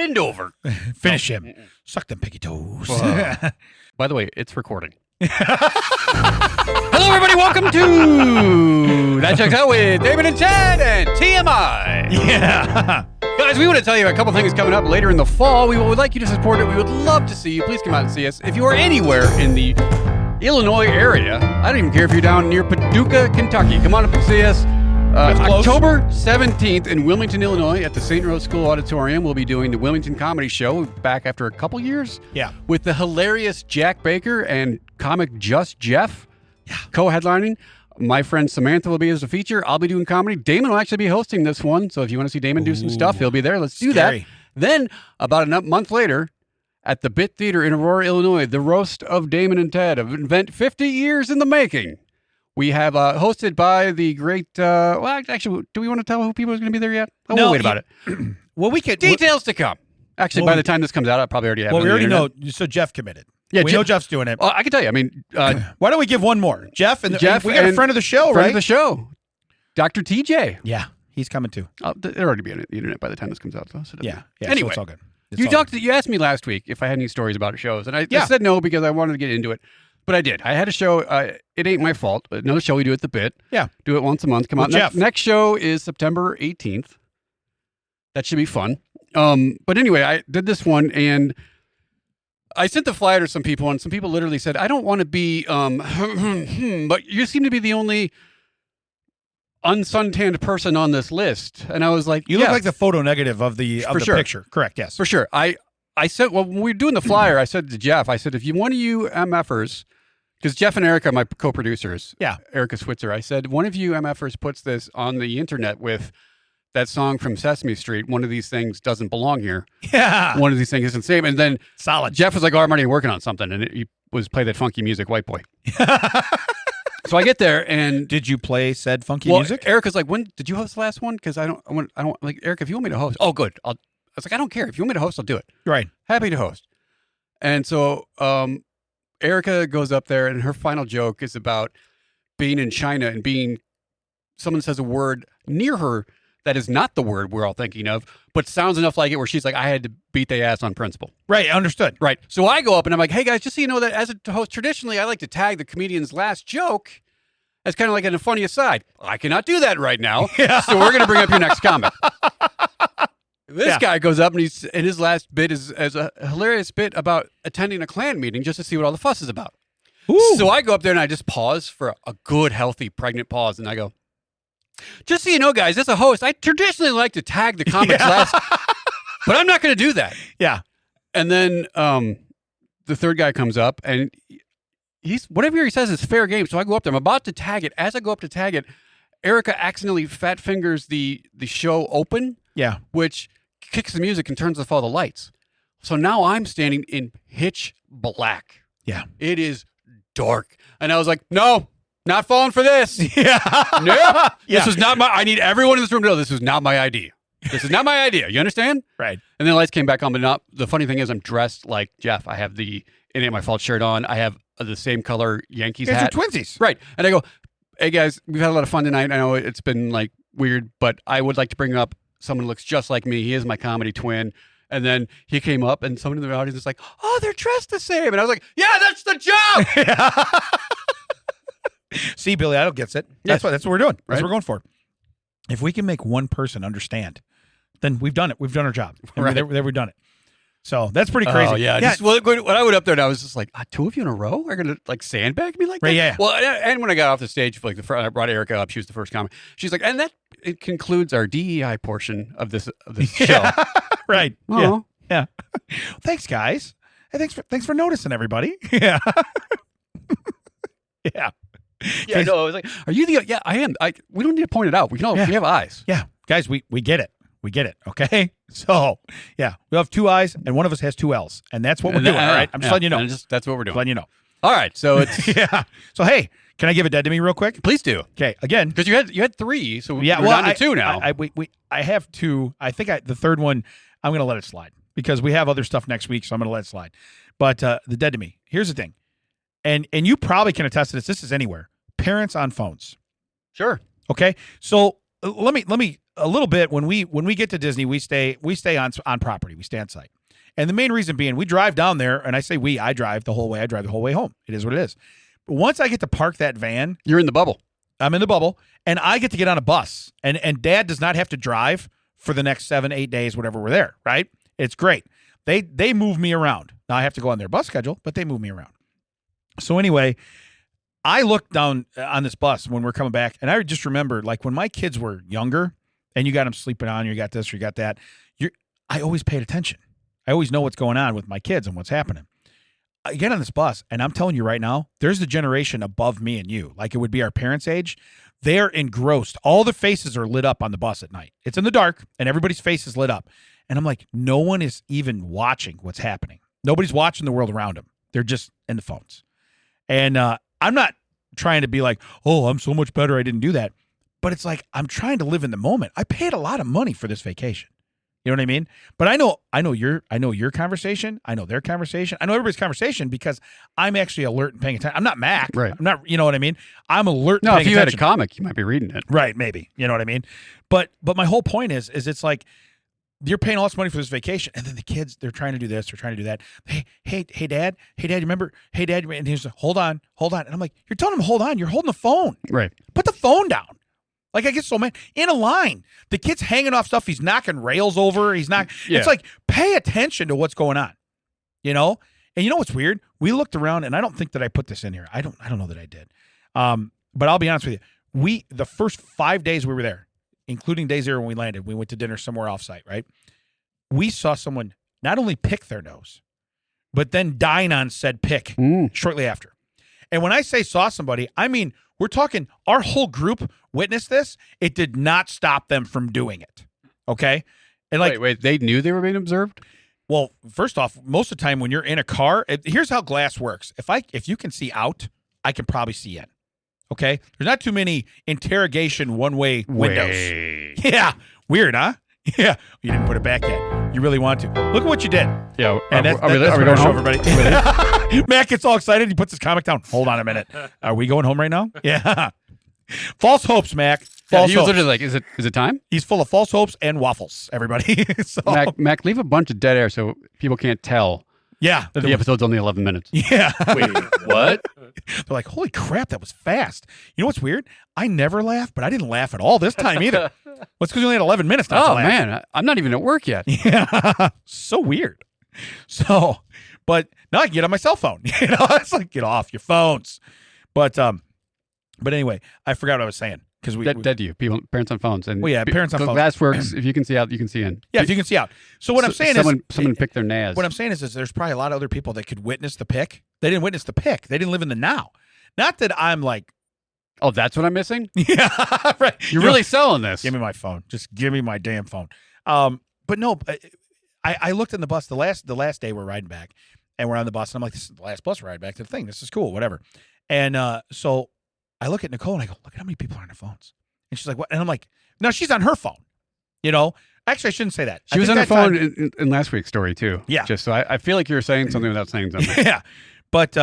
bend over. Finish him. Suck them piggy toes. By the way, it's recording. Hello, everybody. Welcome to That Checks Out with Damon and Ted and TMI. Yeah. Guys, we want to tell you a couple things coming up later in the fall. We would like you to support it. We would love to see you. Please come out and see us. If you are anywhere in the Illinois area, I don't even care if you're down near Paducah, Kentucky. Come on up and see us. October 17th in Wilmington, Illinois at the St. Rose School Auditorium. We'll be doing the Wilmington Comedy Show back after a couple years. Yeah. With the hilarious Jack Baker and comic Just Jeff co-headlining. My friend Samantha will be as a feature. I'll be doing comedy. Damon will actually be hosting this one. So if you want to see Damon do some stuff, he'll be there. Let's do that. Then about a month later at the Bit Theater in Aurora, Illinois, the Roast of Damon and Ted, an event 50 years in the making. We have hosted by the great, actually, do we want to tell who people are going to be there yet? Oh, no, we'll wait about it. Well, we could. Details to come. Actually, by the time this comes out, I'll probably already have it. Well, we on the already internet. know. So Jeff committed. Yeah, we know Jeff's doing it. I can tell you. I mean, why don't we give one more? Jeff and Jeff, we got a friend of the show, friend right? of the show, Dr. TJ. Yeah, he's coming too. It'll already be on the internet by the time this comes out. So Yeah. Anyway, so it's all good. You asked me last week if I had any stories about shows, and I said no because I wanted to get into it. But I did. I had a show. It ain't my fault. But another show we do at the Bit. Yeah. Do it once a month. Come on. Jeff. Next show is September 18th. That should be fun. But anyway, I did this one, and I sent the flyer to some people, and some people literally said, I don't want to be, but you seem to be the only unsuntanned person on this list. And I was like, You look like the photo negative of the picture. Correct, yes. For sure. I said, well, when we were doing the flyer, I said to Jeff, I said, if you one of you MFers, because Jeff and Erica are my co-producers. Yeah. Erica Switzer. I said, one of you MFers puts this on the internet with that song from Sesame Street, one of these things doesn't belong here. Yeah. One of these things isn't safe. And then Solid. Jeff was like, oh, I'm already working on something. And he was play that funky music, White Boy. So I get there and Did you play said funky music? Erica's like, when did you host the last one? Because I don't like Erica, if you want me to host, oh good. I was like, I don't care. If you want me to host, I'll do it. Right. Happy to host. And so Erica goes up there and her final joke is about being in China and someone says a word near her that is not the word we're all thinking of, but sounds enough like it where she's like, I had to beat their ass on principle. Right, understood. Right. So I go up and I'm like, hey guys, just so you know that as a host, traditionally I like to tag the comedian's last jook as kind of like a funny aside. I cannot do that right now. Yeah. So we're going to bring up your next comic. This guy goes up and his last bit is a hilarious bit about attending a Klan meeting just to see what all the fuss is about. Ooh. So I go up there and I just pause for a good, healthy, pregnant pause. And I go, just so you know, guys, as a host, I traditionally like to tag the comics last, but I'm not going to do that. Yeah. And then the third guy comes up and whatever he says is fair game. So I go up there. I'm about to tag it. As I go up to tag it, Erica accidentally fat fingers the show open. Yeah. Which kicks the music and turns off all the lights. So now I'm standing in pitch black. Yeah. It is dark. And I was like, no, not falling for this. Yeah. No. Yeah. This was not I need everyone in this room to know this was not my idea. This is not my idea. You understand? Right. And then the lights came back on, but the funny thing is I'm dressed like Jeff. I have the It Ain't My Fault shirt on. I have the same color Yankees hat. You're twinsies. Right. And I go, hey guys, we've had a lot of fun tonight. I know it's been like weird, but I would like to bring up someone who looks just like me. He is my comedy twin. And then he came up and someone in the audience was like, oh, they're dressed the same. And I was like, yeah, that's the joke. See, Billy Idol gets it. That's what we're doing. That's what we're going for. If we can make one person understand, then we've done it. We've done our job. Right. We've done it. So that's pretty crazy. Oh, yeah. Just, when I went up there and I was just like, two of you in a row are going to like sandbag me like that? Right, yeah. Well, and when I got off the stage, like I brought Erica up, she was the first comic. She's like, and it concludes our DEI portion of this show. Right. Oh. Yeah. Thanks, guys. Hey, thanks for noticing, everybody. Yeah. Yeah. Yeah, no, I was like, are you the? Yeah, I am. We don't need to point it out. We have eyes. Yeah, guys, we get it. We get it. Okay. So yeah, we have two eyes, and one of us has two L's, and that's what we're doing. All right, I'm just letting you know. That's what we're doing. Letting you know. All right, so it's yeah. So hey, can I give it dead to me real quick? Please do. Okay, again, because you had three, so yeah, we're down to two now. I have two. I think the third one I'm going to let it slide because we have other stuff next week, so I'm going to let it slide. But the dead to me. Here's the thing, and you probably can attest to this. This is anywhere. Parents on phones. Sure. Okay. So let me a little bit when we get to Disney, we stay on property. We stay on site. And the main reason being, we drive down there, and I say I drive the whole way. I drive the whole way home. It is what it is. But once I get to park that van, You're in the bubble. I'm in the bubble, and I get to get on a bus. And Dad does not have to drive for the next 7-8 days, whatever we're there, right? It's great. They move me around. Now I have to go on their bus schedule, but they move me around. So anyway, I looked down on this bus when we're coming back, and I just remember, like, when my kids were younger, and you got them sleeping on, you got this, you got that, I always paid attention. I always know what's going on with my kids and what's happening. I get on this bus, and I'm telling you right now, there's the generation above me and you. Like, it would be our parents' age. They're engrossed. All the faces are lit up on the bus at night. It's in the dark, and everybody's face is lit up. And I'm like, no one is even watching what's happening. Nobody's watching the world around them. They're just in the phones. And I'm not trying to be like, oh, I'm so much better, I didn't do that. But it's like, I'm trying to live in the moment. I paid a lot of money for this vacation. You know what I mean? But I know your conversation. I know their conversation. I know everybody's conversation because I'm actually alert and paying attention. I'm not Mac. Right. I'm not, you know what I mean? I'm alert and No, paying if you attention. had a comic, you might be reading it. Right, maybe. You know what I mean? But my whole point is it's like, you're paying all this money for this vacation, and then the kids, they're trying to do this, they're trying to do that. Hey, Dad, you remember? Hey, Dad, and he's like, hold on. And I'm like, you're telling him, hold on. You're holding the phone. Right. Put the phone down. Like, I get so mad. In a line, the kid's hanging off stuff. He's knocking rails over. He's not. Yeah. It's like, pay attention to what's going on, you know? And you know what's weird? We looked around, and I don't think that I put this in here. I don't know that I did. But I'll be honest with you. The first 5 days we were there, including day 0 when we landed, we went to dinner somewhere offsite, right? We saw someone not only pick their nose, but then dine on said pick shortly after. And when I say saw somebody, I mean, we're talking our whole group witnessed this. It did not stop them from doing it. Okay? And like, wait, they knew they were being observed? well, first off, most of the time when you're in a car, here's how glass works. If you can see out, I can probably see in. Okay? There's not too many interrogation one-way windows. Wait. Yeah. Weird, huh? Yeah. You didn't put it back yet. You really want to. Look at what you did. Yeah. And that's are we what going I'll show home? everybody. Matt gets all excited. He puts his comic down. Hold on a minute. Are we going home right now? Yeah. False hopes, Mac. Yeah, False he was hopes. literally like, is it time? He's full of false hopes and waffles, everybody. So, Mac, leave a bunch of dead air so people can't tell yeah. that the episode's only 11 minutes. Yeah. Wait, what? They're like, holy crap, that was fast. You know what's weird? I never laugh, but I didn't laugh at all this time either. Well, it's because we only had 11 minutes not to Oh, laugh. man. I'm not even at work yet. Yeah. So weird. So, but now I can get on my cell phone. You know, it's like, get off your phones. But anyway, I forgot what I was saying. Because Dead to you. Parents on phones. And Well, yeah, parents on the phones. glass works. If you can see out, you can see in. Yeah, if you can see out. So what I'm saying someone picked their NAS. What I'm saying is there's probably a lot of other people that could witness the pick. They didn't witness the pick. They didn't live in the now. Not that I'm like, Oh, that's what I'm missing? yeah, right. You're really selling this. Give me my phone. Just give me my damn phone. But no, I looked in the bus the last day we're riding back, and we're on the bus, and I'm like, this is the last bus ride back to the thing. This is cool, whatever. And so I look at Nicole and I go, look at how many people are on their phones. And she's like, what? And I'm like, no, she's on her phone. You know, actually, I shouldn't say that. She was on her phone in last week's story too. Yeah. Just so I feel like you're saying something without saying something. Yeah. But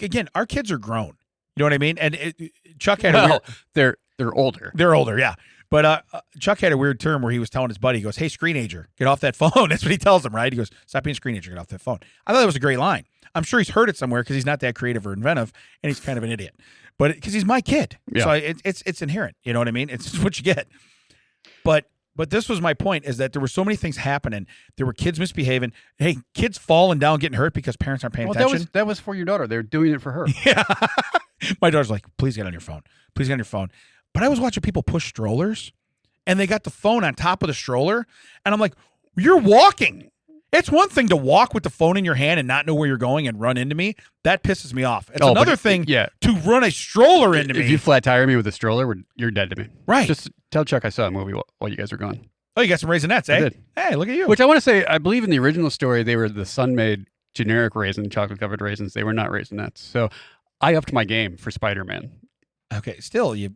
again, our kids are grown. You know what I mean? And Chuck had a weird. They're older. They're older, yeah. But Chuck had a weird term where he was telling his buddy, he goes, hey, screenager, get off that phone. That's what he tells him, right? He goes, stop being a screenager, get off that phone. I thought that was a great line. I'm sure he's heard it somewhere because he's not that creative or inventive, and he's kind of an idiot. But because he's my kid. Yeah. So it's inherent. You know what I mean? It's just what you get. But this was my point, is that there were so many things happening. There were kids misbehaving. Hey, kids falling down, getting hurt because parents aren't paying attention. That was for your daughter. They're doing it for her. Yeah. My daughter's like, please get on your phone. Please get on your phone. But I was watching people push strollers, and they got the phone on top of the stroller, and I'm like, you're walking. It's one thing to walk with the phone in your hand and not know where you're going and run into me. That pisses me off. It's another thing to run a stroller into me. If you flat tire me with a stroller, you're dead to me. Right. Just tell Chuck I saw a movie while you guys were gone. Oh, you got some Raisinets, eh? I did. Hey, look at you. Which I want to say, I believe in the original story, they were the Sun-made generic raisin, chocolate-covered raisins. They were not Raisinets. So I upped my game for Spider-Man. Okay, still, you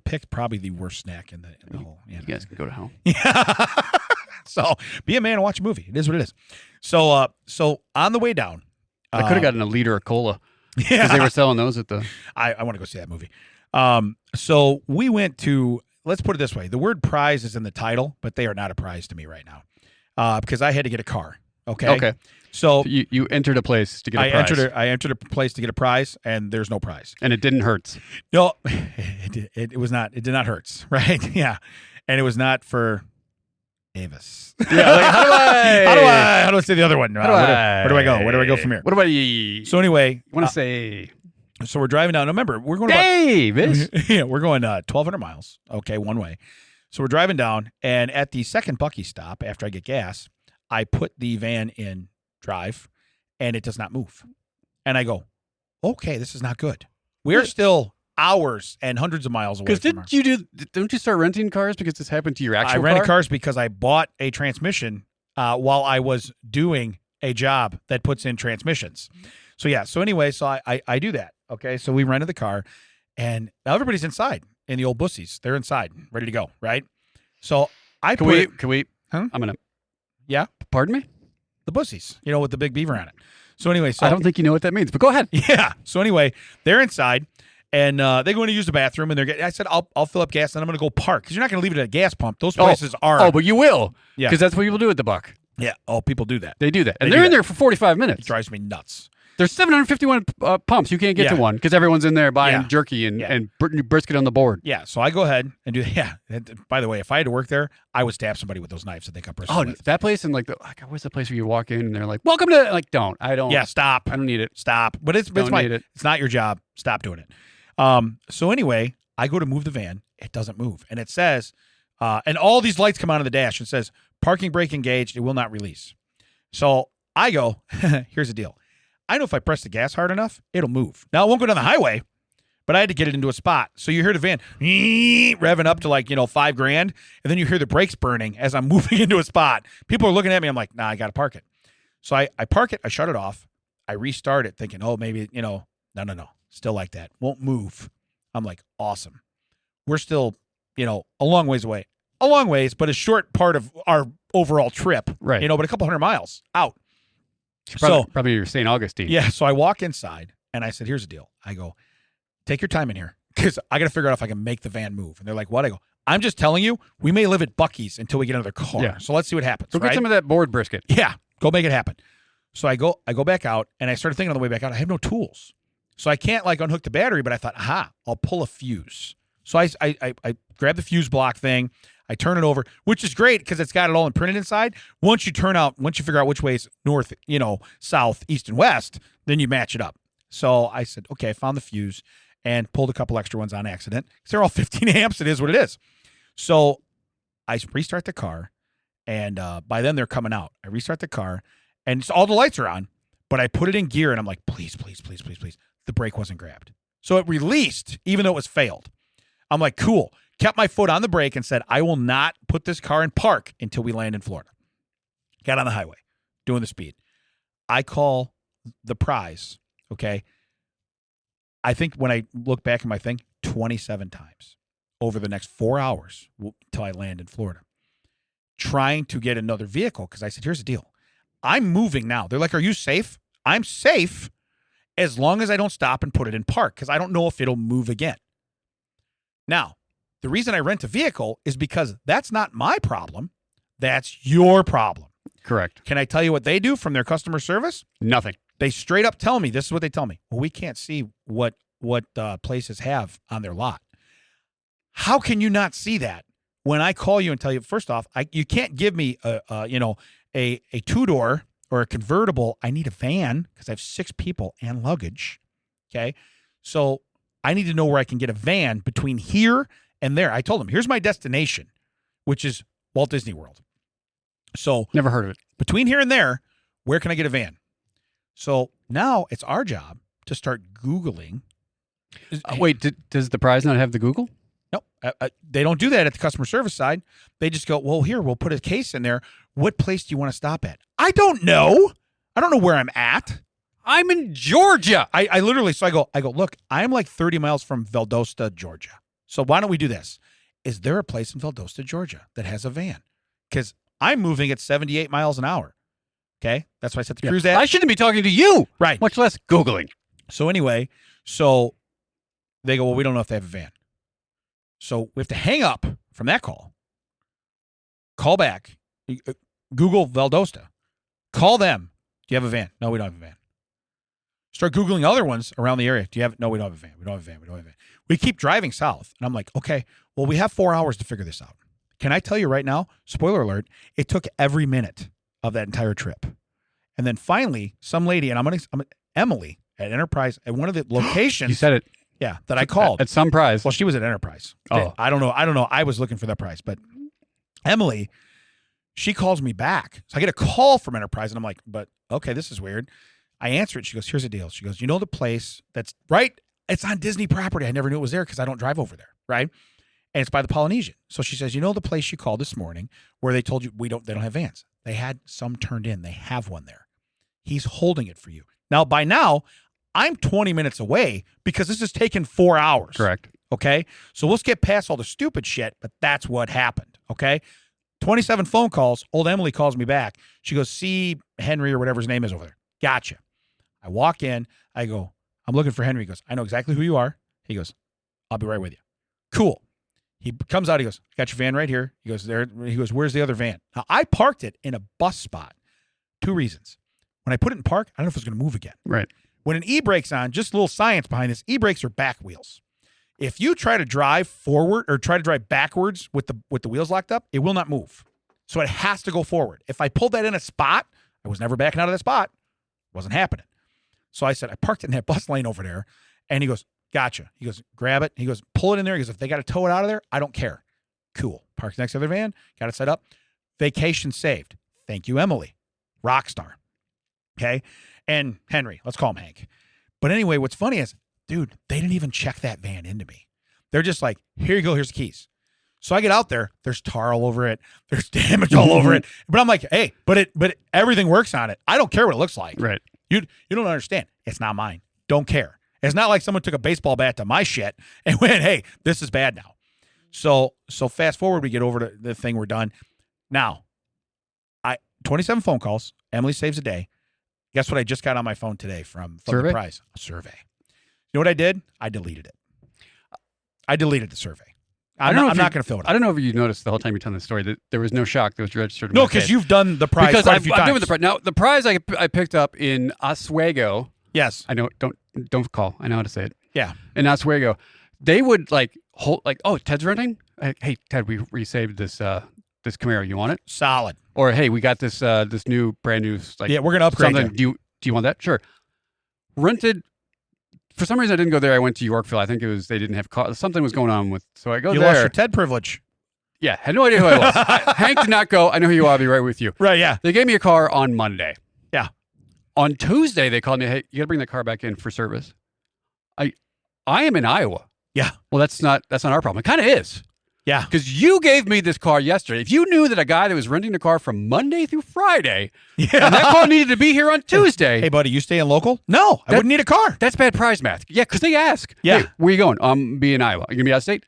picked probably the worst snack in the whole. You guys can go to hell. Yeah. So be a man and watch a movie. It is what it is. So on the way down, I could have gotten a liter of cola yeah, because they were selling those at the. I want to go see that movie. So we went to let's put it this way. The word prize is in the title, but they are not a prize to me right now because I had to get a car. Okay. Okay. So you entered a place to get a prize. I entered a place to get a prize, and there's no prize. And it didn't hurt. No, it was not. It did not hurt. Right? Yeah. And it was not for Avis. Yeah. Like, how do I say the other one? Where do I go? Where do I go from here? What about you? So anyway, You want to say so we're driving down. Remember, we're going Davis? yeah, we're going 1,200 miles. Okay, one way. So we're driving down, and at the second Bucky stop, after I get gas, I put the van in drive, and it does not move. And I go, okay, this is not good. We're still hours and hundreds of miles away. Because don't you start renting cars because this happened to your actual car? I rented cars because I bought a transmission while I was doing a job that puts in transmissions. So yeah. So anyway, so I do that. Okay. So we rented the car, and now everybody's inside in the old bussies. They're inside, ready to go. Right. So Can we? Huh? I'm gonna. Yeah. Pardon me. The bussies, with the big beaver on it. So anyway, I don't think you know what that means, but go ahead. Yeah. So anyway, they're inside, and they're going to use the bathroom, and I said, I'll fill up gas, and I'm going to go park because you're not going to leave it at a gas pump. Those places are. Oh, but you will. Yeah. Because that's what people do at the Buck. Yeah. Oh, people do that. They do that, and they're in there for 45 minutes. It drives me nuts. There's 751 pumps. You can't get to one because everyone's in there buying jerky and brisket on the board. Yeah, so I go ahead and do that. Yeah. And by the way, if I had to work there, I would stab somebody with those knives that they got brisket with. That place and what's the place where you walk in and they're like, "Welcome to," I don't. Yeah, stop. I don't need it. Stop. But it's not your job. Stop doing it. So anyway, I go to move the van. It doesn't move, and it says, and all these lights come out of the dash. It says, "Parking brake engaged. It will not release." So I go, here's the deal. I know if I press the gas hard enough, it'll move. Now, it won't go down the highway, but I had to get it into a spot. So you hear the van revving up to $5,000, and then you hear the brakes burning as I'm moving into a spot. People are looking at me. I'm like, nah, I got to park it. So I park it. I shut it off. I restart it thinking, oh, maybe, no. Still like that. Won't move. I'm like, awesome. We're still, a long ways away. A long ways, but a short part of our overall trip. Right. But a couple hundred miles out. Probably you're St. Augustine. Yeah, so I walk inside, and I said, here's the deal. I go, take your time in here, because I got to figure out if I can make the van move. And they're like, what? I go, I'm just telling you, we may live at Bucky's until we get another car. Yeah. So let's see what happens. Go get some of that board brisket. Yeah, go make it happen. So I go back out, and I started thinking on the way back out, I have no tools. So I can't, unhook the battery, but I thought, I'll pull a fuse. So I grab the fuse block thing. I turn it over, which is great because it's got it all imprinted inside. Once you figure out which way is north, south, east, and west, then you match it up. So I said, okay, I found the fuse and pulled a couple extra ones on accident. They're all 15 amps. It is what it is. So I restart the car, and by then they're coming out. I restart the car, and all the lights are on, but I put it in gear, and I'm like, please, please, please, please, please. The brake wasn't grabbed. So it released, even though it was failed. I'm like, cool. Kept my foot on the brake and said, I will not put this car in park until we land in Florida. Got on the highway, doing the speed. I call the prize, okay? I think when I look back at my thing, 27 times over the next 4 hours until I land in Florida, trying to get another vehicle because I said, here's the deal. I'm moving now. They're like, are you safe? I'm safe as long as I don't stop and put it in park because I don't know if it'll move again. Now, the reason I rent a vehicle is because that's not my problem. That's your problem. Correct. Can I tell you what they do from their customer service? Nothing. They straight up tell me, this is what they tell me. Well, we can't see what places have on their lot. How can you not see that when I call you and tell you, first off, you can't give me a two-door or a convertible. I need a van because I have 6 people and luggage. Okay. So I need to know where I can get a van between here and there. I told them, here's my destination, which is Walt Disney World. So never heard of it. Between here and there, where can I get a van? So now it's our job to start Googling. Wait, does the prize not have the Google? No, they don't do that at the customer service side. They just go, well, here, we'll put a case in there. What place do you want to stop at? I don't know. I don't know where I'm at. I'm in Georgia. I literally, so I go, look, I'm like 30 miles from Valdosta, Georgia. So why don't we do this? Is there a place in Valdosta, Georgia that has a van? Because I'm moving at 78 miles an hour. Okay? That's why I set the cruise at. I shouldn't be talking to you. Right. Much less Googling. So anyway, so they go, well, we don't know if they have a van. So we have to hang up from that call back, Google Valdosta, call them. Do you have a van? No, we don't have a van. Start Googling other ones around the area. No, we don't have a van. We don't have a van. We don't have a van. We keep driving south. And I'm like, okay, well, we have 4 hours to figure this out. Can I tell you right now, spoiler alert, it took every minute of that entire trip. And then finally, some lady, and I'm Emily at Enterprise, at one of the locations. You said it. Yeah, that I called. At some prize. Well, she was at Enterprise. Oh. I don't know. I was looking for that prize. But Emily, she calls me back. So I get a call from Enterprise, and I'm like, but okay, this is weird. I answer it. She goes, here's the deal. She goes, you know the place that's right? It's on Disney property. I never knew it was there because I don't drive over there, right? And it's by the Polynesian. So she says, you know the place you called this morning where they told you they don't have vans. They had some turned in. They have one there. He's holding it for you. Now, by now, I'm 20 minutes away because this has taken 4 hours. Correct. Okay? So let's get past all the stupid shit, but that's what happened. Okay? 27 phone calls. Old Emily calls me back. She goes, see Henry or whatever his name is over there. Gotcha. I walk in. I go, I'm looking for Henry. He goes, I know exactly who you are. He goes, I'll be right with you. Cool. He comes out. He goes, got your van right here. He goes, there. He goes, where's the other van? Now, I parked it in a bus spot. 2 reasons. When I put it in park, I don't know if it's going to move again. Right. When an e-brake's on, just a little science behind this, e-brakes are back wheels. If you try to drive forward or try to drive backwards with the wheels locked up, it will not move. So it has to go forward. If I pulled that in a spot, I was never backing out of that spot. It wasn't happening. So I said, I parked it in that bus lane over there. And he goes, gotcha. He goes, grab it. He goes, pull it in there. He goes, if they got to tow it out of there, I don't care. Cool. Parked next to the other van. Got it set up. Vacation saved. Thank you, Emily. Rock star. Okay. And Henry, let's call him Hank. But anyway, what's funny is, dude, they didn't even check that van into me. They're just like, here you go. Here's the keys. So I get out there. There's tar all over it. There's damage all over it. But I'm like, hey, but everything works on it. I don't care what it looks like. Right. You don't understand. It's not mine. Don't care. It's not like someone took a baseball bat to my shit and went, hey, this is bad now. So fast forward, we get over to the thing. We're done. Now, 27 phone calls. Emily saves a day. Guess what I just got on my phone today from the prize? A survey. You know what I did? I deleted it. I deleted the survey. I'm not going to fill it out. I don't know if you noticed the whole time you're telling the story that there was no shock that was registered. No, because you've done the prize quite a few times. I'm doing the prize. Now, the prize I picked up in Oswego. Yes. I know. Don't call. I know how to say it. Yeah. In Oswego, they would hold oh, Ted's renting. Hey, Ted, we saved this Camaro. You want it? Solid. Or hey, we got this new brand new yeah, we're gonna upgrade. Something. Do you want that? Sure. Rented. For some reason, I didn't go there. I went to Yorkville. I think it was they didn't have car. Something was going on with. So I go there. You lost your Ted privilege. Yeah, had no idea who I was. Hank did not go. I know who you are. I'll be right with you. Right. Yeah. They gave me a car on Monday. Yeah. On Tuesday, they called me. Hey, you got to bring the car back in for service. I am in Iowa. Yeah. Well, that's not our problem. It kind of is. Yeah. Because you gave me this car yesterday. If you knew that a guy that was renting the car from Monday through Friday, and that car needed to be here on Tuesday. Hey, buddy, you staying local? No, I wouldn't need a car. That's bad prize math. Yeah, because they ask. Yeah. Hey, where you going? Be in Iowa. Are you going to be out of state?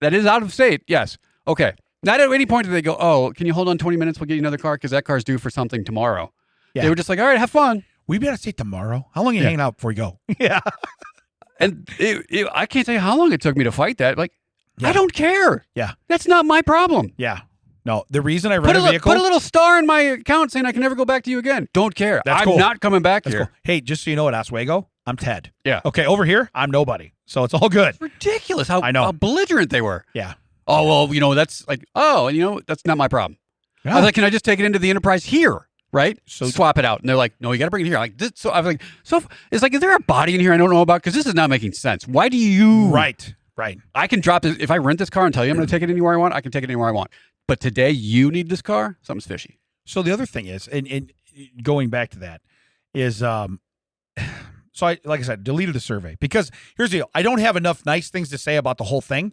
That is out of state. Yes. Okay. Not at any point did they go, oh, can you hold on 20 minutes? We'll get you another car because that car's due for something tomorrow. Yeah. They were just like, all right, have fun. We'll be out of state tomorrow. How long are you hanging out before you go? Yeah. And I can't tell you how long it took me to fight that. Like, yeah. I don't care. Yeah. That's not my problem. Yeah. No, the reason I rent a vehicle. Put a little star in my account saying I can never go back to you again. Don't care. I'm not coming back here. Cool. Hey, just so you know, at Oswego, I'm Ted. Yeah. Okay, over here, I'm nobody. So it's all good. It's ridiculous how belligerent they were. Yeah. Oh, well, that's like, that's not my problem. Yeah. I was like, can I just take it into the Enterprise here? Right? So swap it out. And they're like, no, you got to bring it here. Like this. So I was like, it's like, is there a body in here I don't know about? Because this is not making sense. Why do you? Right. I can drop it. If I rent this car and tell you I'm going to take it anywhere I want, I can take it anywhere I want. But today you need this car. Something's fishy. So the other thing is, and going back to that is, so I, like I said, deleted the survey because here's the deal. I don't have enough nice things to say about the whole thing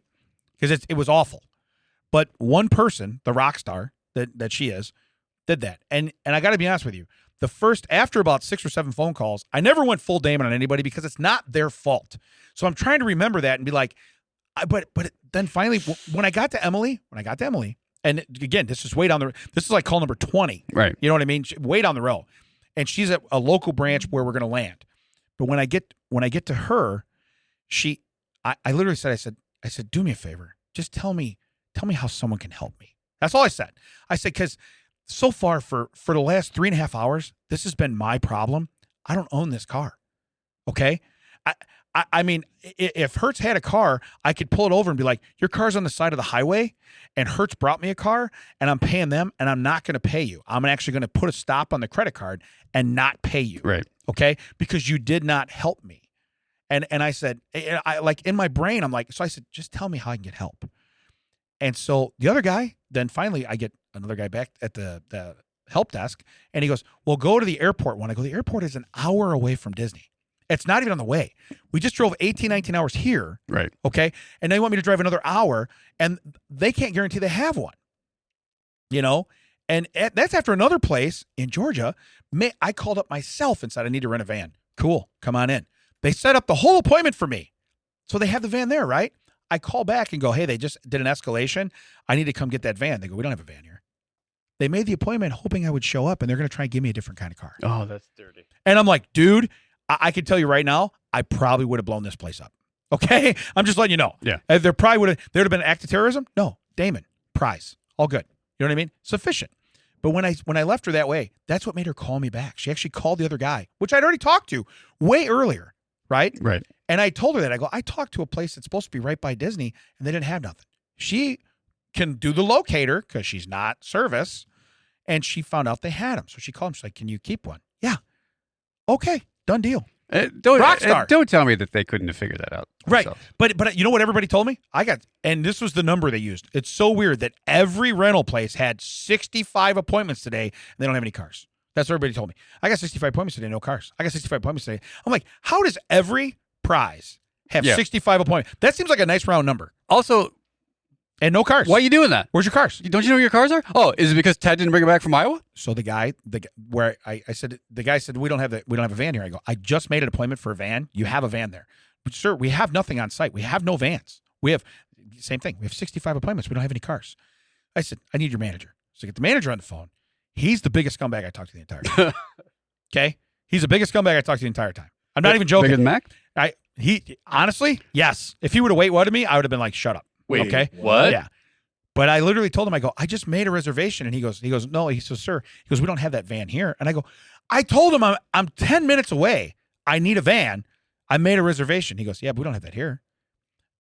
because it was awful. But one person, the rock star that she is, did that. And I got to be honest with you. After about 6 or 7 phone calls, I never went full Damon on anybody because it's not their fault. So I'm trying to remember that and be like, but then finally, when I got to Emily, and again, this is like call number 20. Right. You know what I mean? Way down the road. And she's at a local branch where we're going to land. But when I get to her, I literally said, I said, do me a favor. just tell me how someone can help me. That's all I said. I said, because so far for the last 3.5 hours, this has been my problem. I don't own this car. Okay. I mean, if Hertz had a car, I could pull it over and be like, your car's on the side of the highway and Hertz brought me a car and I'm paying them and I'm not going to pay you. I'm actually going to put a stop on the credit card and not pay you. Right. Okay. Because you did not help me. And I said, I like in my brain, I'm like, so I said, just tell me how I can get help. And so the other guy, then finally I get another guy back at the help desk and he goes, well, go to the airport one. I go, the airport is an hour away from Disney. It's not even on the way. We just drove 18, 19 hours here. Right. Okay. And they want me to drive another hour and they can't guarantee they have one, you know? And that's after another place in Georgia. I called up myself and said, I need to rent a van. Cool. Come on in. They set up the whole appointment for me. So they have the van there, right? I call back and go, hey, they just did an escalation. I need to come get that van. They go, we don't have a van here. They made the appointment hoping I would show up and they're going to try and give me a different kind of car. Oh, that's dirty. And I'm like, dude, I can tell you right now, I probably would have blown this place up. Okay? I'm just letting you know. Yeah. There would have been an act of terrorism? No. Damon, prize. All good. You know what I mean? Sufficient. But when I left her that way, that's what made her call me back. She actually called the other guy, which I'd already talked to way earlier, right? Right. And I told her that. I go, I talked to a place that's supposed to be right by Disney, and they didn't have nothing. She can do the locator because she's not service, and she found out they had them. So she called him. She's like, can you keep one? Yeah. Okay. Done deal. Don't tell me that they couldn't have figured that out. Right. themselves. But you know what everybody told me? And this was the number they used. It's so weird that every rental place had 65 appointments today and they don't have any cars. That's what everybody told me. I got 65 appointments today, no cars. I got 65 appointments today. I'm like, how does every prize have 65 appointments? That seems like a nice round number. Also, and no cars. why are you doing that? Where's your cars? Don't you know where your cars are? Oh, is it because Ted didn't bring it back from Iowa? So the guy said the guy said we don't have a van here. I go, I just made an appointment for a van. You have a van there. But sir, we have nothing on site. We have no vans. We have same thing. We have 65 appointments. We don't have any cars. I said, I need your manager. So I get the manager on the phone. He's the biggest scumbag I talked to the entire time. Okay? He's the biggest scumbag I talked to the entire time. I'm not even joking. Bigger than Mac? He honestly, yes. If he would have wait-waited me, I would have been like, shut up. Wait, okay? What? Yeah. But I literally told him, I go, I just made a reservation. And he goes, no. He says, sir, he goes, we don't have that van here. And I go, I told him I'm 10 minutes away. I need a van. I made a reservation. He goes, yeah, but we don't have that here.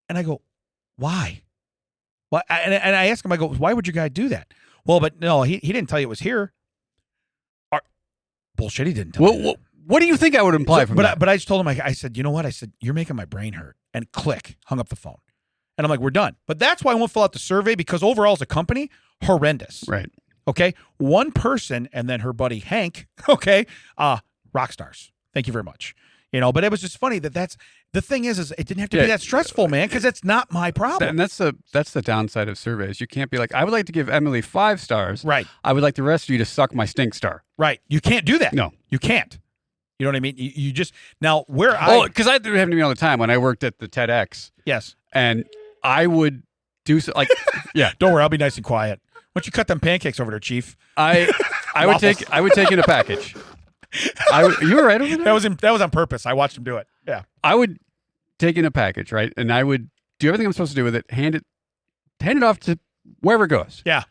And I go, why? Well, and I asked him, I go, why would your guy do that? Well, but no, he didn't tell you it was here. Bullshit, he didn't tell me. What do you think I would imply from that? But I just told him, I said, you know what? I said, you're making my brain hurt. And click, hung up the phone. And I'm like, we're done. But that's why I won't fill out the survey, because overall as a company, horrendous. Right. Okay. One person and then her buddy Hank. Okay. Rock stars. Thank you very much. You know, but it was just funny that's the thing is it didn't have to be that stressful, man, because it's not my problem. And that's the downside of surveys. You can't be like, I would like to give Emily 5 stars. Right. I would like the rest of you to suck my stink star. Right. You can't do that. No. You can't. You know what I mean? You just now where because I do happen to me all the time when I worked at the TEDx. Yes. And I would do so like yeah. Don't worry, I'll be nice and quiet. Why don't you cut them pancakes over there, Chief? I would take in a package. You were right over there? That was on purpose. I watched him do it. Yeah. I would take in a package, right? And I would do everything I'm supposed to do with it, hand it off to wherever it goes. Yeah.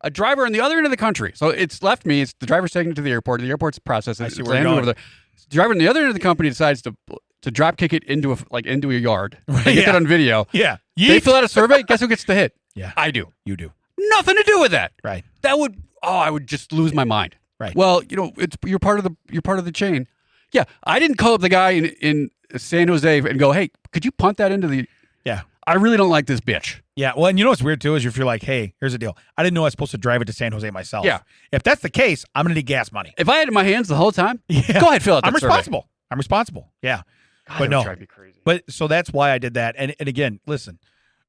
A driver on the other end of the country. So it's left me. It's the driver's taking it to the airport. The airport's processing it. I see where you're going. Over there. The driver on the other end of the company decides to drop kick it into a yard. They get that on video. Yeah. They fill out a survey. Guess who gets the hit? Yeah. I do. You do. Nothing to do with that. Right. I would just lose my mind. Right. Well, you're part of the chain. Yeah. I didn't call up the guy in San Jose and go, hey, could you punt that into the? Yeah. I really don't like this bitch. Yeah. Well, and you know what's weird too is if you're like, hey, here's the deal. I didn't know I was supposed to drive it to San Jose myself. Yeah. If that's the case, I'm gonna need gas money. If I had it in my hands the whole time, go ahead, fill out that responsible. survey. I'm responsible. Yeah. God, but no. Drive me crazy. But so that's why I did that. And again, listen,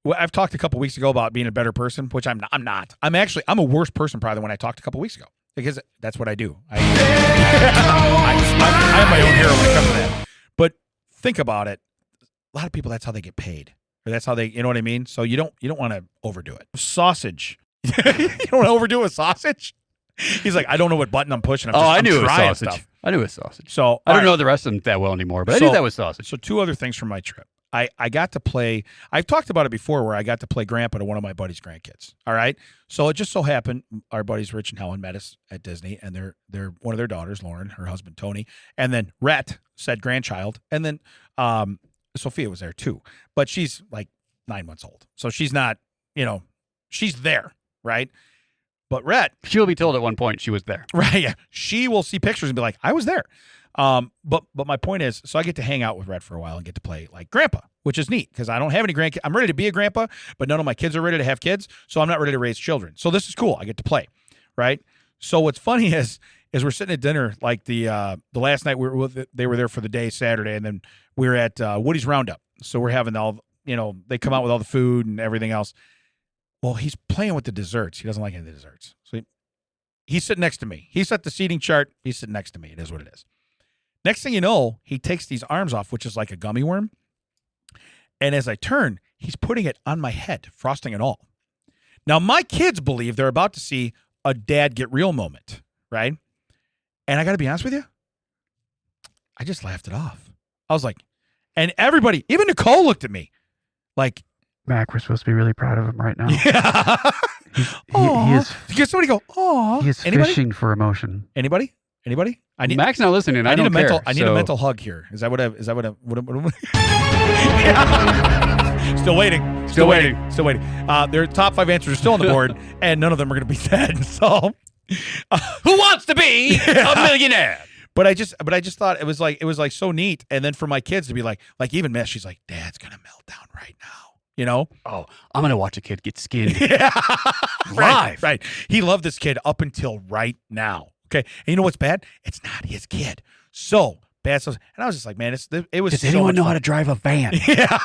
I've talked a couple weeks ago about being a better person, which I'm not. I'm a worse person probably than when I talked a couple weeks ago, because that's what I do. I have my own hero when it comes to that. But think about it. A lot of people, that's how they get paid. Or that's how they, you know what I mean? So you don't want to overdo it. Sausage. You don't want to overdo a sausage? He's like, I don't know what button I'm pushing. I knew it was sausage. Stuff. I knew it was sausage. So I don't know the rest of them that well anymore, but I knew that was sausage. So 2 other things from my trip. I got to play. I've talked about it before, where I got to play grandpa to one of my buddy's grandkids. All right, so it just so happened our buddies Rich and Helen met us at Disney, and they're one of their daughters, Lauren, her husband Tony, and then Rhett, said grandchild, and then Sophia was there too, but she's like 9 months old, so she's not, she's there, right? But Rhett, She'll be told at one point she was there. right? Yeah, she will see pictures and be like, I was there. But my point is, so I get to hang out with Rhett for a while and get to play like grandpa, which is neat because I don't have any grandkids. I'm ready to be a grandpa, but none of my kids are ready to have kids, so I'm not ready to raise children. So this is cool. I get to play, right? So what's funny is we're sitting at dinner, like the last night they were there for the day, Saturday, and then we were at Woody's Roundup. So we're having all, they come out with all the food and everything else. Well, he's playing with the desserts. He doesn't like any of the desserts. So he's sitting next to me. He set the seating chart. He's sitting next to me. It is what it is. Next thing you know, he takes these arms off, which is like a gummy worm. And as I turn, he's putting it on my head, frosting and all. Now, my kids believe they're about to see a dad get real moment, right? And I got to be honest with you, I just laughed it off. I was like, and everybody, even Nicole looked at me like, Mac, we're supposed to be really proud of him right now. yeah. He is. Can somebody go, oh, He is fishing for emotion. Anybody? I need Mac's not listening. I need don't a mental. care, I need a so- mental hug here. Is that what Still waiting. Still waiting. Their top 5 answers are still on the board, and none of them are going to be said. So, Who wants to be a millionaire? but I just thought it was like so neat. And then for my kids to be like even Miss, she's like, Dad's going to melt down right now. Oh, I'm going to watch a kid get skinned. Yeah. Live. Right. He loved this kid up until right now. Okay. And you know what's bad? It's not his kid. So bad stuff. And I was just like, man, it was. Does so anyone much know fun. how to drive a van? Yeah.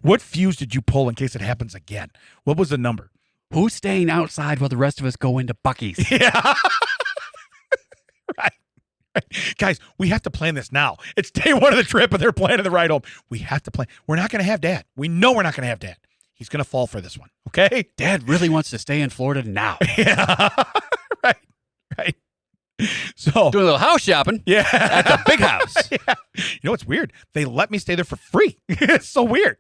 What fuse did you pull in case it happens again? What was the number? Who's staying outside while the rest of us go into Buc-ee's? Yeah. Right. Guys, we have to plan this now. It's day 1 of the trip and they're planning the ride home. We have to plan. We're not going to have Dad. We know we're not going to have Dad. He's going to fall for this one. Okay. Dad really wants to stay in Florida now. Yeah. Right. So Doing a little house shopping yeah, at the big house. Yeah. You know what's weird? They let me stay there for free. It's so weird.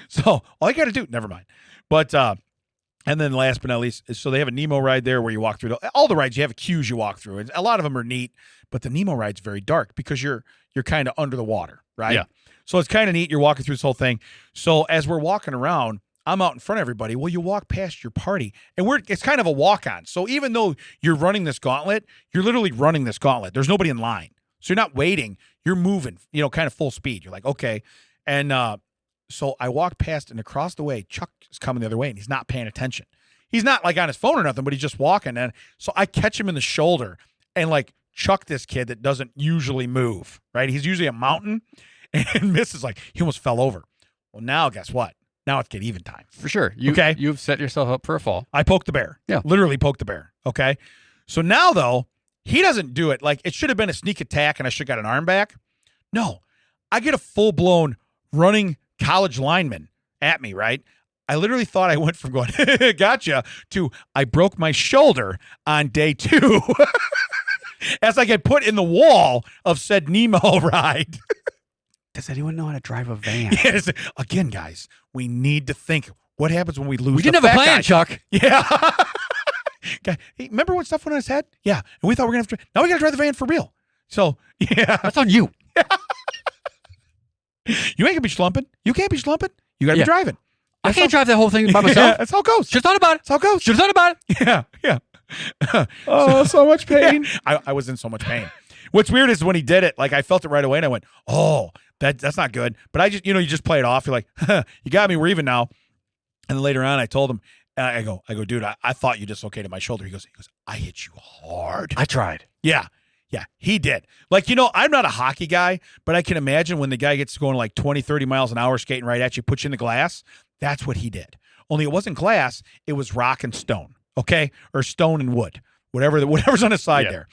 So all I got to do, never mind. But and then last but not least, so they have a Nemo ride there where you walk through all the rides. You have queues you walk through, and a lot of them are neat. But the Nemo ride's very dark because you're kind of under the water, right? Yeah. So it's kind of neat. You're walking through this whole thing. So as we're walking around, I'm out in front of everybody. Well, you walk past your party, and it's kind of a walk-on. So even though you're running this gauntlet, you're literally running this gauntlet. There's nobody in line. So you're not waiting. You're moving, kind of full speed. You're like, okay. And so I walk past, and across the way, Chuck is coming the other way, and he's not paying attention. He's not like on his phone or nothing, but he's just walking. And so I catch him in the shoulder and like chuck this kid that doesn't usually move, right? He's usually a mountain. And Miss is like, he almost fell over. Well, now guess what? Now it's get even time. For sure. Okay. You've set yourself up for a fall. I poked the bear. Yeah. Literally poked the bear. Okay. So now, though, he doesn't do it. Like, it should have been a sneak attack and I should have got an arm back. No. I get a full-blown running college lineman at me, right? I literally thought I went from going, gotcha, to I broke my shoulder on day 2 as I get put in the wall of said Nemo ride. Does anyone know how to drive a van? Yes. Again, guys, we need to think what happens when we lose We the didn't have a fat plan, guy. Chuck. Yeah. Guy, hey, remember when stuff went on his head? Yeah. And we thought we were going to have to. Now we got to drive the van for real. So, yeah. That's on you. You ain't going to be schlumping. You can't be schlumping. You got to Yeah. be driving. I can't drive that whole thing by myself. Yeah, that's how it goes. Should have thought about it. That's how it goes. Should have thought about it. Yeah. Oh, so much pain. Yeah, I was in so much pain. What's weird is when he did it, like I felt it right away and I went, oh, that's not good. But I just, you just play it off. You're like, you got me. We're even now. And then later on, I told him, I go, dude, I thought you dislocated my shoulder. He goes, I hit you hard. I tried. Yeah, he did. Like, I'm not a hockey guy, but I can imagine when the guy gets going like 20, 30 miles an hour skating right at you, puts you in the glass. That's what he did. Only it wasn't glass. It was rock and stone. Okay. Or stone and wood, whatever's on his side there.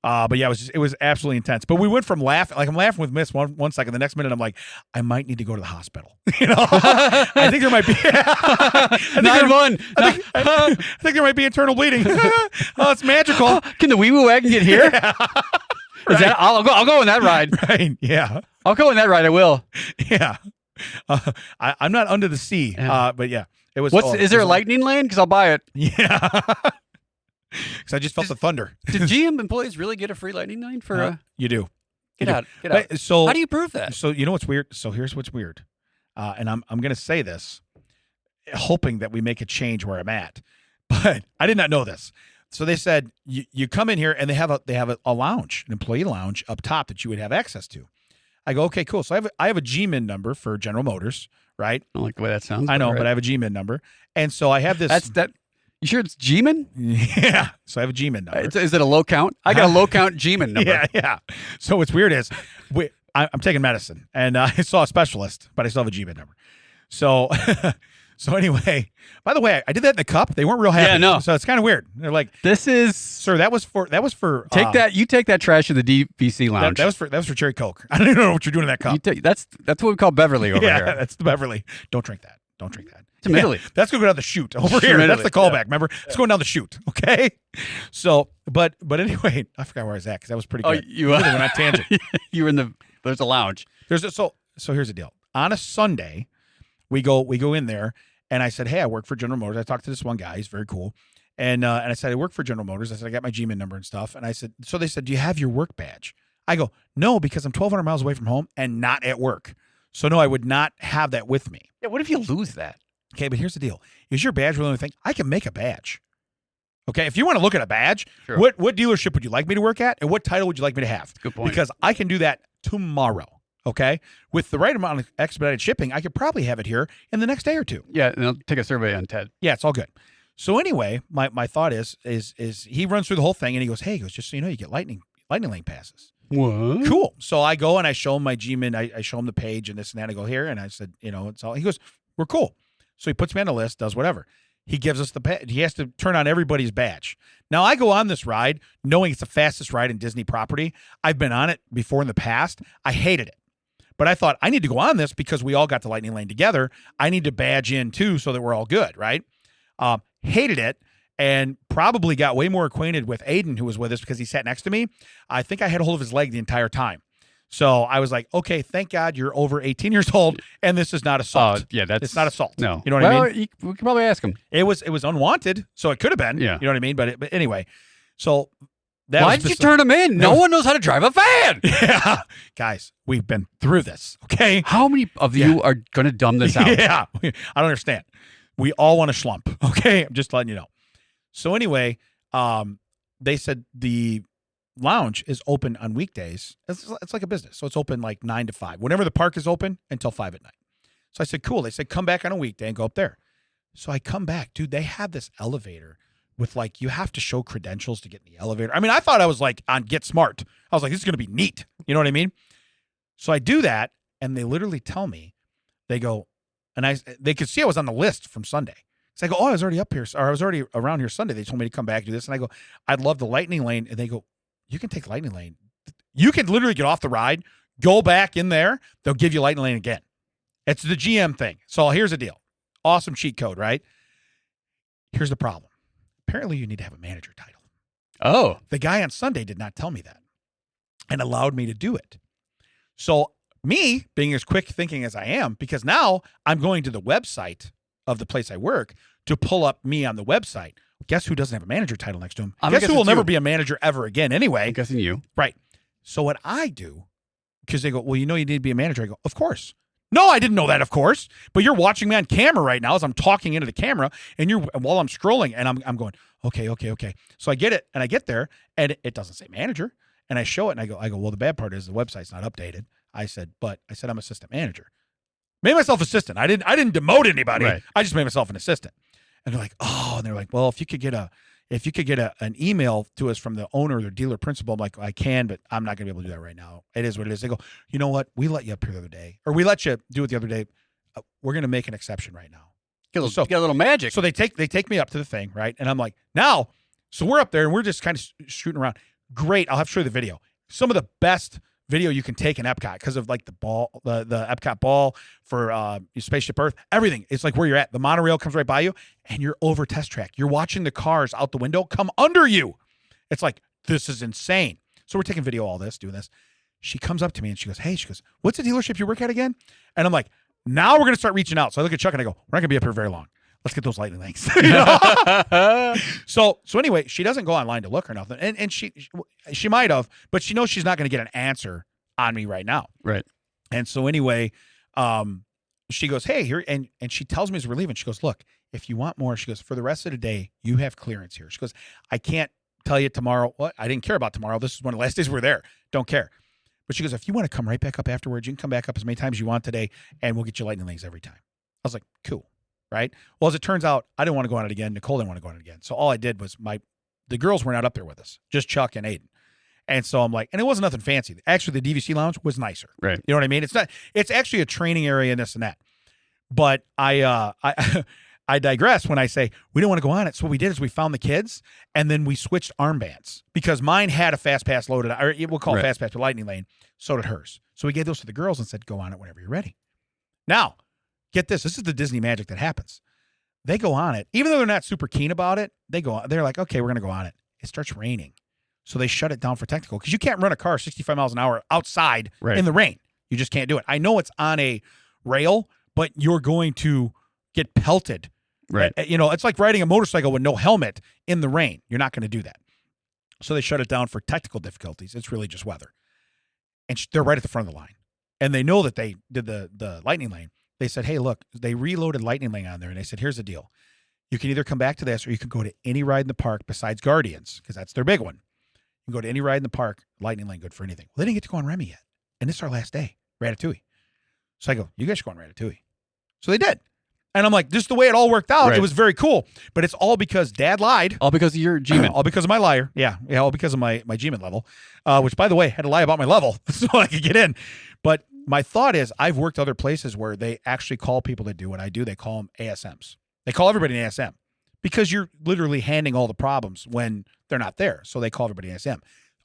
But yeah, it was absolutely intense. But we went from laughing, like I'm laughing with Miss one second. The next minute, I'm like, I might need to go to the hospital. I think there might be 9-1. I think there might be internal bleeding. Oh, it's magical. Can the wee woo wagon get here? Yeah. Is that, I'll go on that ride. Right. Yeah. I'll go on that ride. I will. Yeah. I'm not under the sea, but yeah, it was. Is there a lightning lane? Because I'll buy it. Yeah. Because I just felt the thunder. Did GM employees really get a free lightning lane for? You do. Get out. So how do you prove that? So you know what's weird? So here's what's weird, and I'm going to say this, hoping that we make a change where I'm at, but I did not know this. So they said you come in here and they have a lounge, an employee lounge up top that you would have access to. I go, okay, cool. So I have a G-Min number for General Motors, right? I don't like the way that sounds. I know, right. but I have a G-Min number, and so I have this. You sure it's G-Min? Yeah. So I have a G-Min number. Is it a low count? I got a low count G-Min number. Yeah. So what's weird is I'm taking medicine, and I saw a specialist, but I still have a G-Min number. So. So anyway, by the way, I did that in the cup. They weren't real happy. Yeah, no. So it's kind of weird. They're like, "This is sir. That was for You take that trash to the DVC lounge. That was for cherry Coke. I don't even know what you're doing in that cup. That's what we call Beverly over here. Yeah, that's the Beverly. Don't drink that. It's in Italy. That's going to go down the chute over here. That's the callback. Remember? It's going down the chute. Okay. So, but anyway, I forgot where I was at because that was pretty good. You went on tangent. You were there's a lounge. So here's the deal. On a Sunday, we go in there. And I said, hey, I work for General Motors. I talked to this one guy. He's very cool. And I said, I work for General Motors. I said, I got my G-Min number and stuff. And I said, so they said, do you have your work badge? I go, no, because I'm 1,200 miles away from home and not at work. So no, I would not have that with me. Yeah, what if you lose that? Okay, but here's the deal. Is your badge really the only thing? I can make a badge. Okay, if you want to look at a badge, sure. What dealership would you like me to work at? And what title would you like me to have? Good point. Because I can do that tomorrow. Okay, with the right amount of expedited shipping, I could probably have it here in the next day or two. Yeah, and I'll take a survey on Ted. Yeah, it's all good. So anyway, my thought is he runs through the whole thing and he goes, hey, just so you know, you get lightning lane passes. What? Cool. So I go and I show him my G-Min. I show him the page and this and that. I go here and I said, it's all. He goes, we're cool. So he puts me on the list, does whatever. He gives us he has to turn on everybody's badge. Now I go on this ride knowing it's the fastest ride in Disney property. I've been on it before in the past. I hated it. But I thought I need to go on this because we all got the lightning lane together. I need to badge in too so that we're all good, right? Hated it and probably got way more acquainted with Aiden, who was with us because he sat next to me. I think I had a hold of his leg the entire time. So I was like, okay, thank God you're over 18 years old and this is not assault. Yeah, it's not assault. No. You know what I mean? We could probably ask him. It was unwanted, so it could have been. Yeah. You know what I mean? But anyway, so why did you turn him in? No one knows how to drive a van. Yeah. Guys, we've been through this, okay? How many of you are going to dumb this out? Yeah. I don't understand. We all want to schlump, okay? I'm just letting you know. So anyway, they said the lounge is open on weekdays. It's like a business. So it's open like 9 to 5. Whenever the park is open until 5 at night. So I said, cool. They said, come back on a weekday and go up there. So I come back. Dude, they have this elevator with like, you have to show credentials to get in the elevator. I mean, I thought I was like on Get Smart. I was like, this is going to be neat. You know what I mean? So I do that and they literally tell me, they go, and they could see I was on the list from Sunday. So I go, oh, I was already up here. Or I was already around here Sunday. They told me to come back and do this. And I go, I'd love the lightning lane. And they go, you can take lightning lane. You can literally get off the ride, go back in there. They'll give you lightning lane again. It's the GM thing. So here's the deal. Awesome cheat code, right? Here's the problem. Apparently you need to have a manager title. Oh. The guy on Sunday did not tell me that and allowed me to do it. So me being as quick thinking as I am, because now I'm going to the website of the place I work to pull up me on the website. Guess who doesn't have a manager title next to him? Guess who will never be a manager ever again anyway? I'm guessing you. Right. So what I do, because they go, well, you need to be a manager. I go, of course. No, I didn't know that, of course. But you're watching me on camera right now as I'm talking into the camera, and while I'm scrolling, and I'm going, okay. So I get it, and I get there, and it doesn't say manager, and I show it, and I go, well, the bad part is the website's not updated. I said I'm assistant manager. Made myself assistant. I didn't demote anybody. Right. I just made myself an assistant. And they're like, oh, and they're like, well, if you could get an email to us from the owner or the dealer principal, I'm like, I can, but I'm not going to be able to do that right now. It is what it is. They go, you know what? We let you up here the other day, or we let you do it the other day. We're going to make an exception right now. Get a little magic. So they take me up to the thing, right? And I'm like, now, so we're up there and we're just kind of shooting around. Great. I'll have to show you the video. Some of the best video you can take in Epcot because of like the ball, the Epcot ball for Spaceship Earth, everything. It's like where you're at. The monorail comes right by you and you're over test track. You're watching the cars out the window come under you. It's like, this is insane. So we're taking video, all this, doing this. She comes up to me and she goes, hey, what's the dealership you work at again? And I'm like, Now we're going to start reaching out. So I look at Chuck and I go, we're not going to be up here very long. Let's get those lightning lengths. You know? So anyway, she doesn't go online to look or nothing. And she might have, but she knows she's not going to get an answer on me right now. Right. And so anyway, she goes, hey, here, and she tells me as we're leaving, she goes, look, if you want more, she goes, for the rest of the day, you have clearance here. She goes, I can't tell you tomorrow. What? I didn't care about tomorrow. This is one of the last days we're there. Don't care. But she goes, if you want to come right back up afterwards, you can come back up as many times as you want today, and we'll get you lightning lanes every time. I was like, cool. Right. Well, as it turns out, I didn't want to go on it again. Nicole didn't want to go on it again. So all I did was the girls were not up there with us, just Chuck and Aiden. And so I'm like, and it wasn't nothing fancy. Actually, the DVC lounge was nicer. Right. You know what I mean? It's actually a training area and this and that. But I digress when I say we don't want to go on it. So what we did is we found the kids and then we switched armbands because mine had a fast pass loaded, or we'll call it fast pass to lightning lane. So did hers. So we gave those to the girls and said, go on it whenever you're ready. Now, get this. This is the Disney magic that happens. They go on it. Even though they're not super keen about it, they're like, okay, we're going to go on it. It starts raining. So they shut it down for technical because you can't run a car 65 miles an hour outside in the rain. You just can't do it. I know it's on a rail, but you're going to get pelted. Right. It's like riding a motorcycle with no helmet in the rain. You're not going to do that. So they shut it down for technical difficulties. It's really just weather. And they're right at the front of the line. And they know that they did the lightning lane. They said, hey, look, they reloaded lightning lane on there. And they said, here's the deal. You can either come back to this or you can go to any ride in the park besides Guardians, because that's their big one. You can go to any ride in the park, lightning lane, good for anything. Well, they didn't get to go on Remy yet. And this is our last day, Ratatouille. So I go, you guys should go on Ratatouille. So they did. And I'm like, just the way it all worked out, Right. It was very cool. But it's all because Dad lied. All because of your G-Man. All because of my liar. Yeah, all because of my G-Man level, which, by the way, had to lie about my level so I could get in. But my thought is I've worked other places where they actually call people to do what I do. They call them ASMs. They call everybody an ASM because you're literally handing all the problems when they're not there. So they call everybody ASM.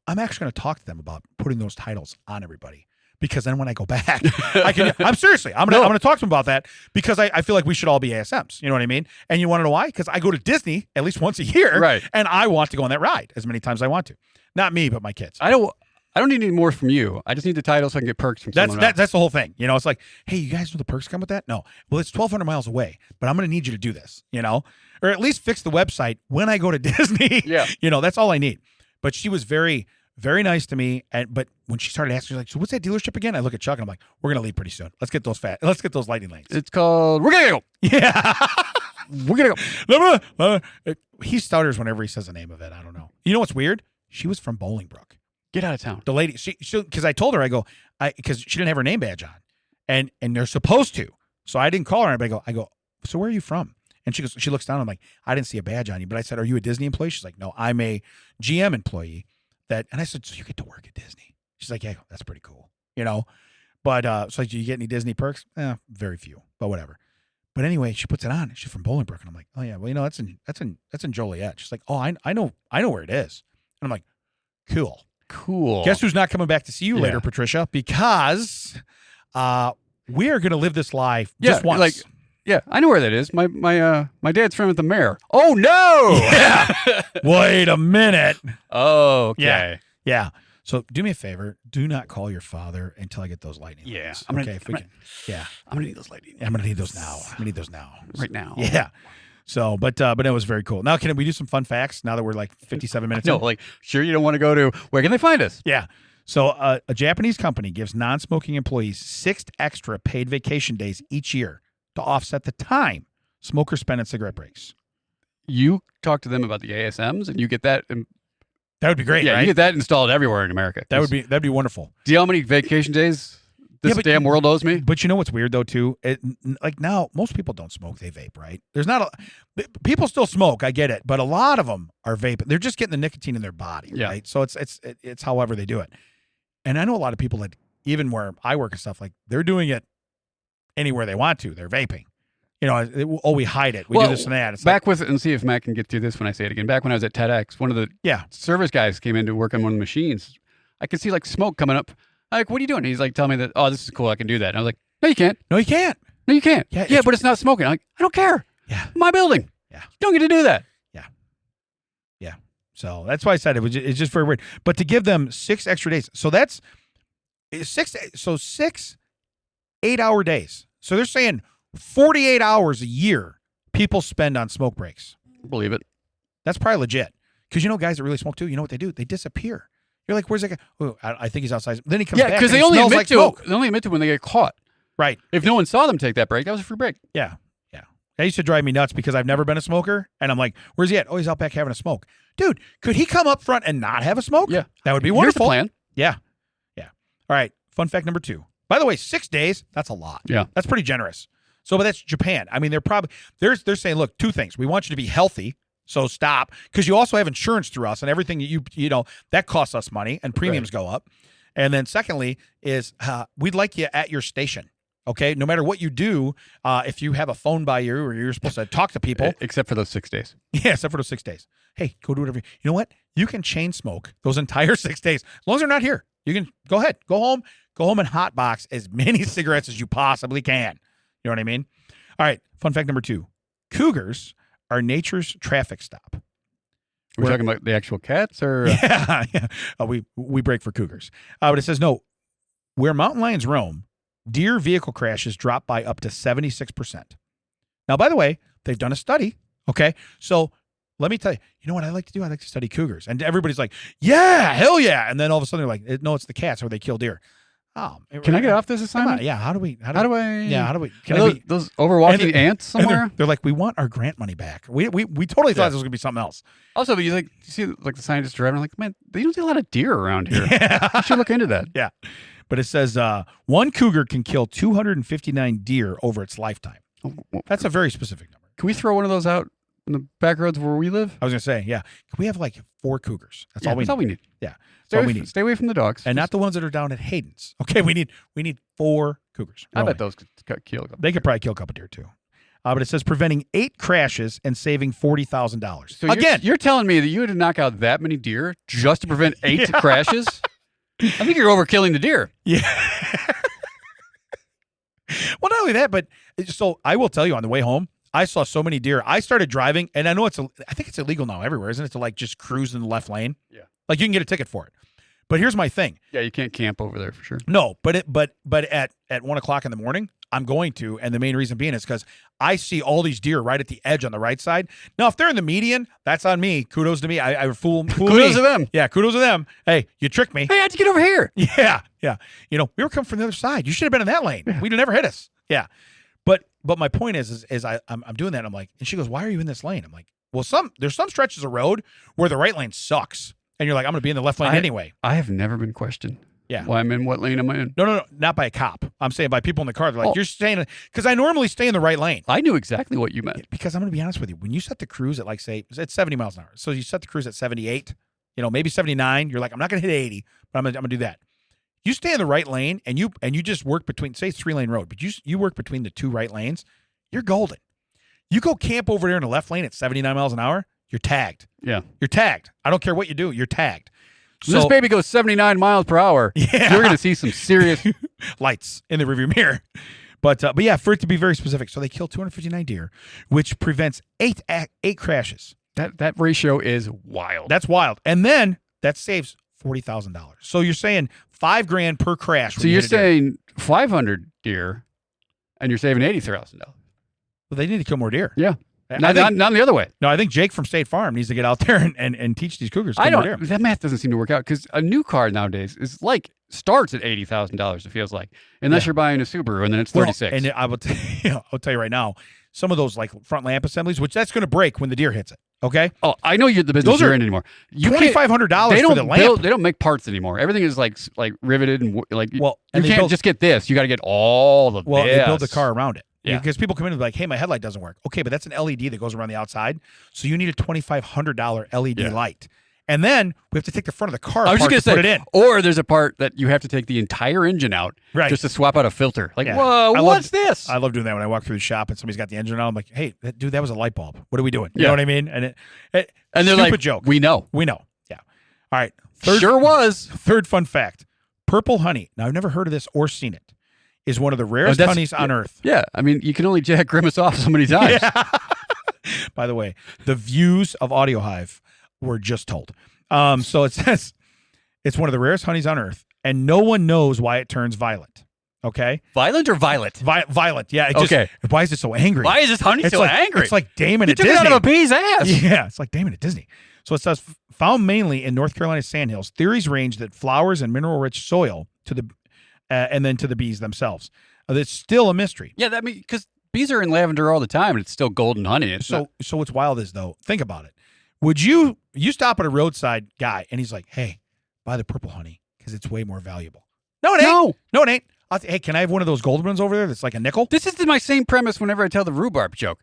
I'm actually going to talk to them about putting those titles on everybody. Because then when I go back, I'm seriously, I'm gonna talk to them about that because I feel like we should all be ASMs. You know what I mean? And you want to know why? Because I go to Disney at least once a year, Right. And I want to go on that ride as many times as I want to. Not me, but my kids. I don't need any more from you. I just need the title so I can get perks from someone else. That's the whole thing. It's like, hey, you guys know the perks come with that? No. Well, it's 1,200 miles away, but I'm going to need you to do this, or at least fix the website when I go to Disney. Yeah. That's all I need. But she was very, very nice to me. But when she started asking, she's like, so what's that dealership again? I look at Chuck and I'm like, we're going to leave pretty soon. Let's get those lightning lanes. It's called We're Gonna Go. Yeah. We're Gonna Go. He stutters whenever he says the name of it. I don't know. You know what's weird? She was from Bolingbrook. Get out of town. The lady, because I told her, because she didn't have her name badge on, and they're supposed to. So I didn't call her, but I go, so where are you from? And she looks down. I'm like, I didn't see a badge on you, but I said, are you a Disney employee? She's like, no, I'm a GM employee. And I said, so you get to work at Disney? She's like, yeah, that's pretty cool, But so do you get any Disney perks? Very few, but whatever. But anyway, she puts it on. She's from Bolingbrook, and I'm like, oh yeah, well that's in Joliet. She's like, oh I know where it is. And I'm like, cool. Guess who's not coming back to see you later, Patricia? Because we are going to live this life just once. I know where that is. My dad's friend with the mayor. Oh no! Yeah. Wait a minute. Oh, okay. Yeah. So do me a favor. Do not call your father until I get those lightning. Yeah. Lanes. I'm gonna need those lightning. I'm gonna need those now. I'm gonna need those now. Right now. Yeah. So, but it was very cool. Now, can we do some fun facts? Now that we're like 57 minutes. No, in? Sure you don't want to go to where can they find us? Yeah. So a Japanese company gives non-smoking employees 6 extra paid vacation days each year to offset the time smokers spend on cigarette breaks. You talk to them about the ASMs, and you get that. That would be great. Yeah, right? you get that installed everywhere in America. That'd be wonderful. Do you know how many vacation days this damn world owes me? But you know what's weird though too? Like now, most people don't smoke; they vape. Right? There's not people still smoke. I get it, but a lot of them are vaping. They're just getting the nicotine in their body. Yeah. Right? So it's however they do it. And I know a lot of people that even where I work and stuff, like they're doing it anywhere they want to. They're vaping. We hide it. We do this and that. It's back with it and see if Matt can get through this when I say it again. Back when I was at TEDx, one of the service guys came in to work on one of the machines. I could see like smoke coming up. I'm like, what are you doing? He's like, telling me that, oh, this is cool. I can do that. And I was like, no, you can't. No, you can't. No, you can't. Yeah, but it's not smoking. I'm like, I don't care. Yeah. My building. Yeah. You don't get to do that. Yeah. Yeah. So that's why I said it's just very weird. But to give them 6 extra days. So that's 6 8-hour days. So they're saying 48 hours a year people spend on smoke breaks. Believe it. That's probably legit. Because guys that really smoke too, you know what they do? They disappear. You're like, where's that guy? Oh, I think he's outside. Then he comes back. Yeah, because and they he only smells admit like to smoke. they only admit to when they get caught. Right. If no one saw them take that break, that was a free break. Yeah. That used to drive me nuts because I've never been a smoker. And I'm like, where's he at? Oh, he's out back having a smoke. Dude, could he come up front and not have a smoke? Yeah. That would be Here's wonderful. the plan. Yeah. All right. Fun fact number 2. By the way, 6 days, that's a lot. Yeah. That's pretty generous. So, but that's Japan. I mean, they're saying, look, 2 things. We want you to be healthy. So stop. Because you also have insurance through us and everything that that costs us money and premiums go up. And then secondly is we'd like you at your station. Okay, no matter what you do, if you have a phone by you or you're supposed to talk to people. Except for those 6 days. Yeah, except for those 6 days. Hey, go do whatever. You know what? You can chain smoke those entire 6 days. As long as they're not here. You can go ahead. Go home and hotbox as many cigarettes as you possibly can. You know what I mean? All right, fun fact number 2. Cougars are nature's traffic stop. We're talking about the actual cats or? Yeah. We break for cougars. But it says, no, where mountain lions roam, deer vehicle crashes drop by up to 76%. Now, by the way, they've done a study. Okay. So let me tell you, you know what I like to do? I like to study cougars. And everybody's like, yeah, hell yeah. And then all of a sudden they're like, no, it's the cats or they kill deer. Oh, can I get off this assignment? Yeah. How do we? Can those overwalking ants somewhere? They're like, we want our grant money back. We totally thought this was gonna be something else. Also, but you see like the scientists driving, like, man, they don't see a lot of deer around here. Yeah. You should look into that. Yeah. But it says one cougar can kill 259 deer over its lifetime. That's a very specific number. Can we throw one of those out in the back roads where we live? I was gonna say, yeah. Can we have like 4 cougars? That's all we need. Yeah. That's all we need. Stay away from the dogs. And not the ones that are down at Hayden's. Okay, we need 4 cougars. I bet those could kill a couple. They could probably kill a couple deer too. But it says preventing 8 crashes and saving $40,000. So again, you're telling me that you had to knock out that many deer just to prevent 8 crashes? I think you're overkilling the deer. Yeah. Well, not only that, but so I will tell you on the way home, I saw so many deer. I started driving, and I know I think it's illegal now everywhere, isn't it? To like just cruise in the left lane. Yeah. Like you can get a ticket for it. But here's my thing. Yeah, you can't camp over there for sure. No, but at 1:00 in the morning, I'm going to, and the main reason being is because I see all these deer right at the edge on the right side. Now, if they're in the median, that's on me. Kudos to me. I fool kudos me. to them. Yeah, kudos to them. Hey, you tricked me. Hey, how'd you get over here? Yeah. We were coming from the other side. You should have been in that lane. Yeah. We'd have never hit us. Yeah. But my point is I'm doing that. And I'm like, and she goes, why are you in this lane? I'm like, well, there's some stretches of road where the right lane sucks. And you're like, I'm going to be in the left lane anyway. I have never been questioned. Yeah. Why I'm in what lane am I in? No, not by a cop. I'm saying by people in the car. They're like, you're staying, because I normally stay in the right lane. I knew exactly what you meant. Because I'm going to be honest with you. When you set the cruise at like, say, it's 70 miles an hour. So you set the cruise at 78, maybe 79. You're like, I'm not going to hit 80, but I'm going to do that. You stay in the right lane and you just work between, say, 3-lane road, but you work between the 2 right lanes. You're golden. You go camp over there in the left lane at 79 miles an hour, you're tagged. Yeah. You're tagged. I don't care what you do. You're tagged. So this baby goes 79 miles per hour. Yeah. You're going to see some serious lights in the rearview mirror. But yeah, for it to be very specific. So they kill 259 deer, which prevents 8 crashes. That ratio is wild. That's wild. And then that saves $40,000. So you're saying $5,000 per crash. So you're saying 500 deer and you're saving $80,000. Well, they need to kill more deer. Yeah. Not the other way. No, I think Jake from State Farm needs to get out there and teach these cougars to kill more deer. That math doesn't seem to work out because a new car nowadays starts at $80,000. It feels like, unless you're buying a Subaru and then it's 36. And I will I'll tell you right now, some of those like front lamp assemblies, which that's going to break when the deer hits it. Okay. Oh, I know you're the business you're in anymore. $2,500 for the lamp. They don't make parts anymore. Everything is like riveted and like. Well, you can't just get this. You got to get all of this. Well, they build the car around it. Yeah. Because people come in and be like, hey, my headlight doesn't work. Okay, but that's an LED that goes around the outside. So you need a $2,500 LED light. And then we have to take the front of the car apart to put it in. Or there's a part that you have to take the entire engine out just to swap out a filter. Like, whoa, what's this? I love doing that when I walk through the shop and somebody's got the engine out. I'm like, hey, dude, that was a light bulb. What are we doing? You know what I mean? And they're like, joke. We know. Yeah. All right. Sure was. Third fun fact. Purple honey. Now, I've never heard of this or seen it. Is one of the rarest honeys on earth. Yeah. I mean, you can only jack Grimace off so many times. Yeah. By the way, the views of Audio Hive were just told. So it says it's one of the rarest honeys on earth, and no one knows why it turns violet. Okay. Violent or violet? Violent. Yeah. Okay. Why is it so angry? Why is this honey so angry? It's like Damon he at took Disney. it out of a bee's ass. Yeah. It's like Damon at Disney. So it says, found mainly in North Carolina sandhills, theories range that flowers and mineral-rich soil and then to the bees themselves. It's still a mystery. Yeah, I mean, because bees are in lavender all the time, and it's still golden honey. So what's wild is, though, think about it. Would you stop at a roadside guy, and he's like, hey, buy the purple honey because it's way more valuable. No, it ain't. No, it ain't. Hey, can I have one of those gold ones over there that's like a nickel? This is my same premise whenever I tell the rhubarb joke.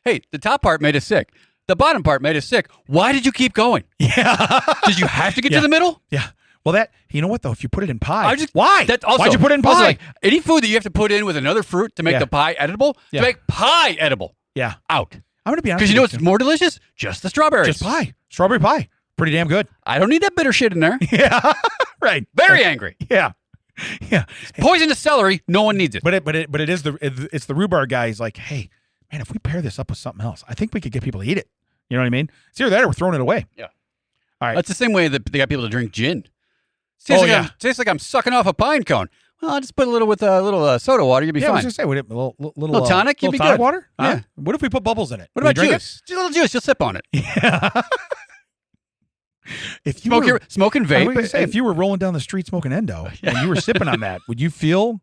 Hey, the top part made us sick. The bottom part made us sick. Why did you keep going? Yeah. Did you have to get to the middle? Yeah. Well, you know what, though? If you put it in pie. Why? Why'd you put it in pie? Also, like, any food that you have to put in with another fruit to make the pie edible, to make pie edible. Yeah. Out. I'm going to be honest. Because you know what's more delicious? Just the strawberries. Just pie. Strawberry pie. Pretty damn good. I don't need that bitter shit in there. Yeah. Right. Very angry. Yeah. Yeah. Poisonous celery. No one needs it. But it's the rhubarb guy. He's like, hey, man, if we pair this up with something else, I think we could get people to eat it. You know what I mean? It's either that or we're throwing it away. Yeah. All right. That's the same way that they got people to drink gin. Tastes like I'm sucking off a pine cone. Well, I'll just put a little with a little soda water. You'll be fine. I was going to say, a little tonic? You'll be good. Water? Yeah. Huh? What if we put bubbles in it? What about juice? Just a little juice. You'll sip on it. Yeah. If you smoking vape. If you were rolling down the street smoking endo and you were sipping on that, would you feel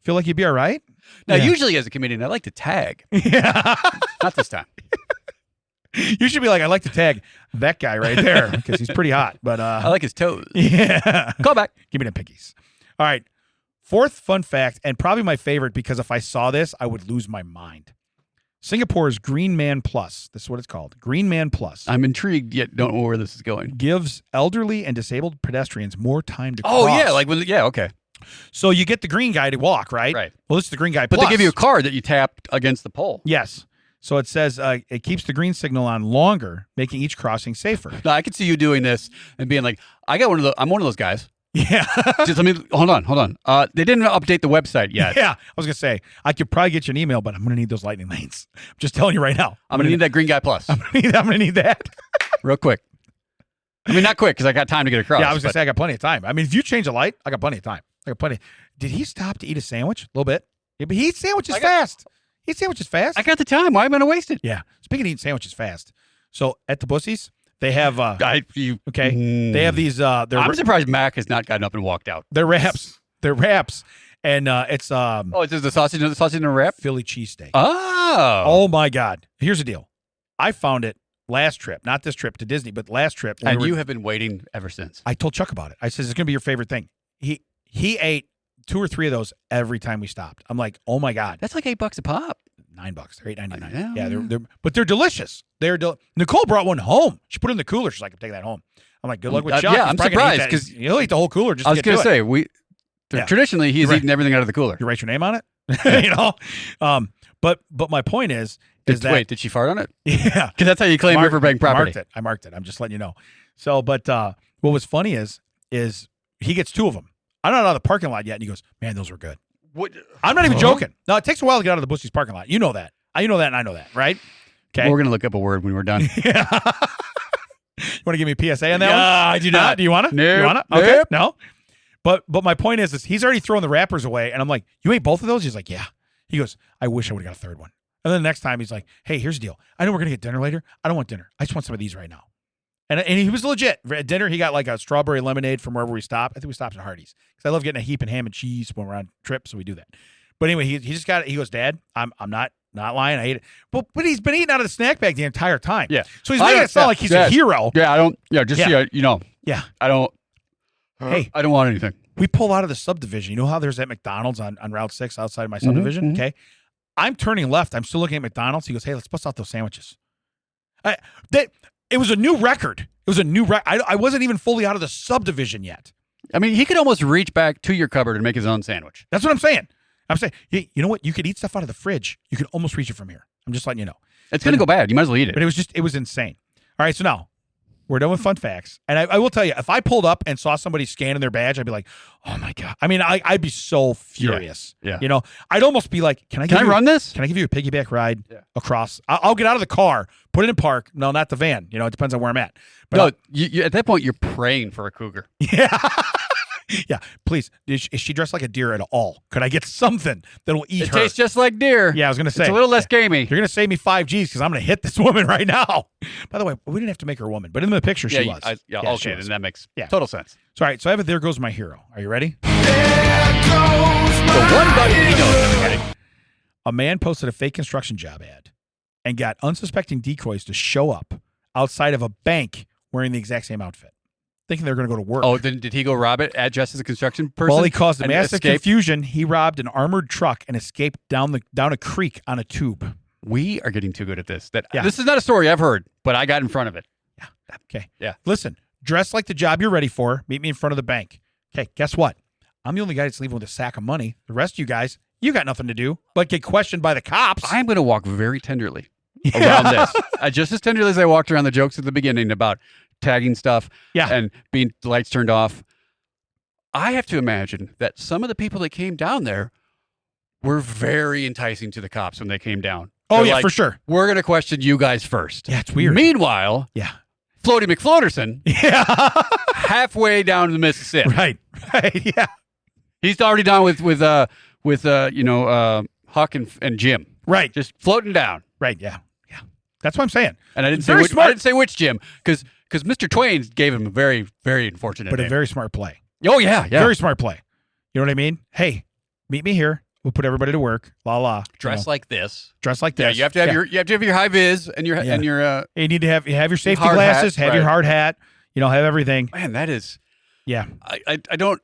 like you'd be all right? Now, usually as a comedian, I like to tag. Yeah. Not this time. You should be like, I like to tag that guy right there because he's pretty hot. But I like his toes. Yeah. Call back. Give me the pickies. All right. Fourth fun fact, and probably my favorite because if I saw this, I would lose my mind. Singapore's Green Man Plus, this is what it's called, Green Man Plus. I'm intrigued, yet don't know where this is going. Gives elderly and disabled pedestrians more time to cross. Oh, yeah. Okay. So you get the green guy to walk, right? Right. Well, this is the green guy But plus. they give you a card that you tap against the pole. Yes. So it says it keeps the green signal on longer, making each crossing safer. Now, I could see you doing this and being like, I'm one of those guys. Yeah. Just let me, hold on. They didn't update the website yet. Yeah. I was going to say, I could probably get you an email, but I'm going to need those lightning lanes. I'm just telling you right now. I'm going to need that green guy plus. I'm going to need that. Real quick. I mean, not quick because I got time to get across. Yeah, I was going to say, I got plenty of time. I mean, if you change a light, I got plenty of time. Did he stop to eat a sandwich? A little bit. Yeah, but he eats sandwiches fast. He eats sandwiches fast. I got the time. Why am I going to waste it? Yeah. Speaking of eating sandwiches fast. So at the Bussies, they have they have these I'm surprised Mac has not gotten up and walked out. They're wraps. And it's is the sausage in a wrap? Philly cheesesteak. Oh my God. Here's the deal. I found it last trip, not this trip to Disney, but last trip. And you have been waiting ever since. I told Chuck about it. I said it's gonna be your favorite thing. He ate 2 or 3 of those every time we stopped. I'm like, oh my God. That's like $8 a pop. $9. They're $8.99. Yeah, but they're delicious. Nicole brought one home. She put it in the cooler. She's like, I'm taking that home. I'm like, good luck with Chuck. Yeah, I'm surprised because he'll eat the whole cooler. Just I was going to say traditionally he's eating everything out of the cooler. You write your name on it, But my point is that did she fart on it? Yeah, because that's how you claim riverbank property. I marked it. I'm just letting you know. So, but what was funny is he gets 2 of them. I'm not out of the parking lot yet, and he goes, "Man, those were good." What? I'm not even joking. No, it takes a while to get out of the Bussies parking lot. You know that. You know that, and I know that, right? Okay. Well, we're gonna look up a word when we're done. Yeah. You want to give me a PSA on that one? I do not. Do you want to? No. You want to? Okay. No. But my point is he's already throwing the wrappers away, and I'm like, "You ate both of those?" He's like, "Yeah." He goes, "I wish I would have got a third one." And then the next time he's like, "Hey, here's the deal. I know we're gonna get dinner later. I don't want dinner. I just want some of these right now." And he was legit. At dinner, he got like a strawberry lemonade from wherever we stopped. I think we stopped at Hardee's because I love getting a heap and ham and cheese when we're on trips, so we do that. But anyway, he just got it. He goes, "Dad, I'm not lying. I ate it." But he's been eating out of the snack bag the entire time. Yeah. So he's making it sound like he's a hero. Yeah, I don't. Yeah, just Yeah. Yeah. I don't. Hey, I don't want anything. We pull out of the subdivision. You know how there's that McDonald's on Route 6 outside of my subdivision? Mm-hmm. Okay. I'm turning left. I'm still looking at McDonald's. He goes, "Hey, let's bust out those sandwiches." It was a new record. It was a new record. I wasn't even fully out of the subdivision yet. I mean, he could almost reach back to your cupboard and make his own sandwich. That's what I'm saying. I'm saying, you know what? You could eat stuff out of the fridge. You could almost reach it from here. I'm just letting you know. It's going to go bad. You might as well eat it. But it was insane. All right, so now we're done with fun facts. And I will tell you, if I pulled up and saw somebody scanning their badge, I'd be like, oh my God. I mean, I'd be so furious. Yeah. You know, I'd almost be like, can I run this? Can I give you a piggyback ride across? I'll get out of the car, put it in park. No, not the van. You know, it depends on where I'm at. But you at that point, you're praying for a cougar. Yeah. Yeah, please. Is she dressed like a deer at all? Could I get something that'll eat It her? tastes just like deer. Yeah, I was going to say. It's a little less gamey. You're going to save me 5 G's because I'm going to hit this woman right now. By the way, we didn't have to make her a woman, but in the picture, she was. Okay, then that makes total sense. So, all right, so I have There Goes My Hero. Are you ready? The one button he knows. Okay. A man posted a fake construction job ad and got unsuspecting decoys to show up outside of a bank wearing the exact same outfit, thinking they're going to go to work. Oh, then did he go rob it, dressed as a construction person? Well, he caused and massive escaped? confusion. He robbed an armored truck and escaped down a creek on a tube. We are getting too good at this. Yeah. This is not a story I've heard, but I got in front of it. Yeah. Okay. Yeah. Listen, dress like the job you're ready for. Meet me in front of the bank. Okay, guess what? I'm the only guy that's leaving with a sack of money. The rest of you guys, you got nothing to do but get questioned by the cops. I'm going to walk very tenderly around this. Just as tenderly as I walked around the jokes at the beginning about tagging stuff and being the lights turned off. I have to imagine that some of the people that came down there were very enticing to the cops when they came down. Oh, They're yeah, like, for sure. We're going to question you guys first. Yeah, it's weird. Meanwhile, Floaty McFloaterson, halfway down the Mississippi. Right, yeah. He's already down with Huck and Jim. Right. Just floating down. Right, yeah. That's what I'm saying. And I didn't Very say smart. I didn't say which Jim because Mr. Twain gave him a very, very unfortunate But name. a very smart play. Oh, yeah. Very smart play. You know what I mean? Hey, meet me here. We'll put everybody to work. La. Dress like this. Dress like this. Yeah, you have to have your high vis and your and your you need to have your safety hard glasses, hat, have your hard hat, have everything. Man, that is Yeah. I don't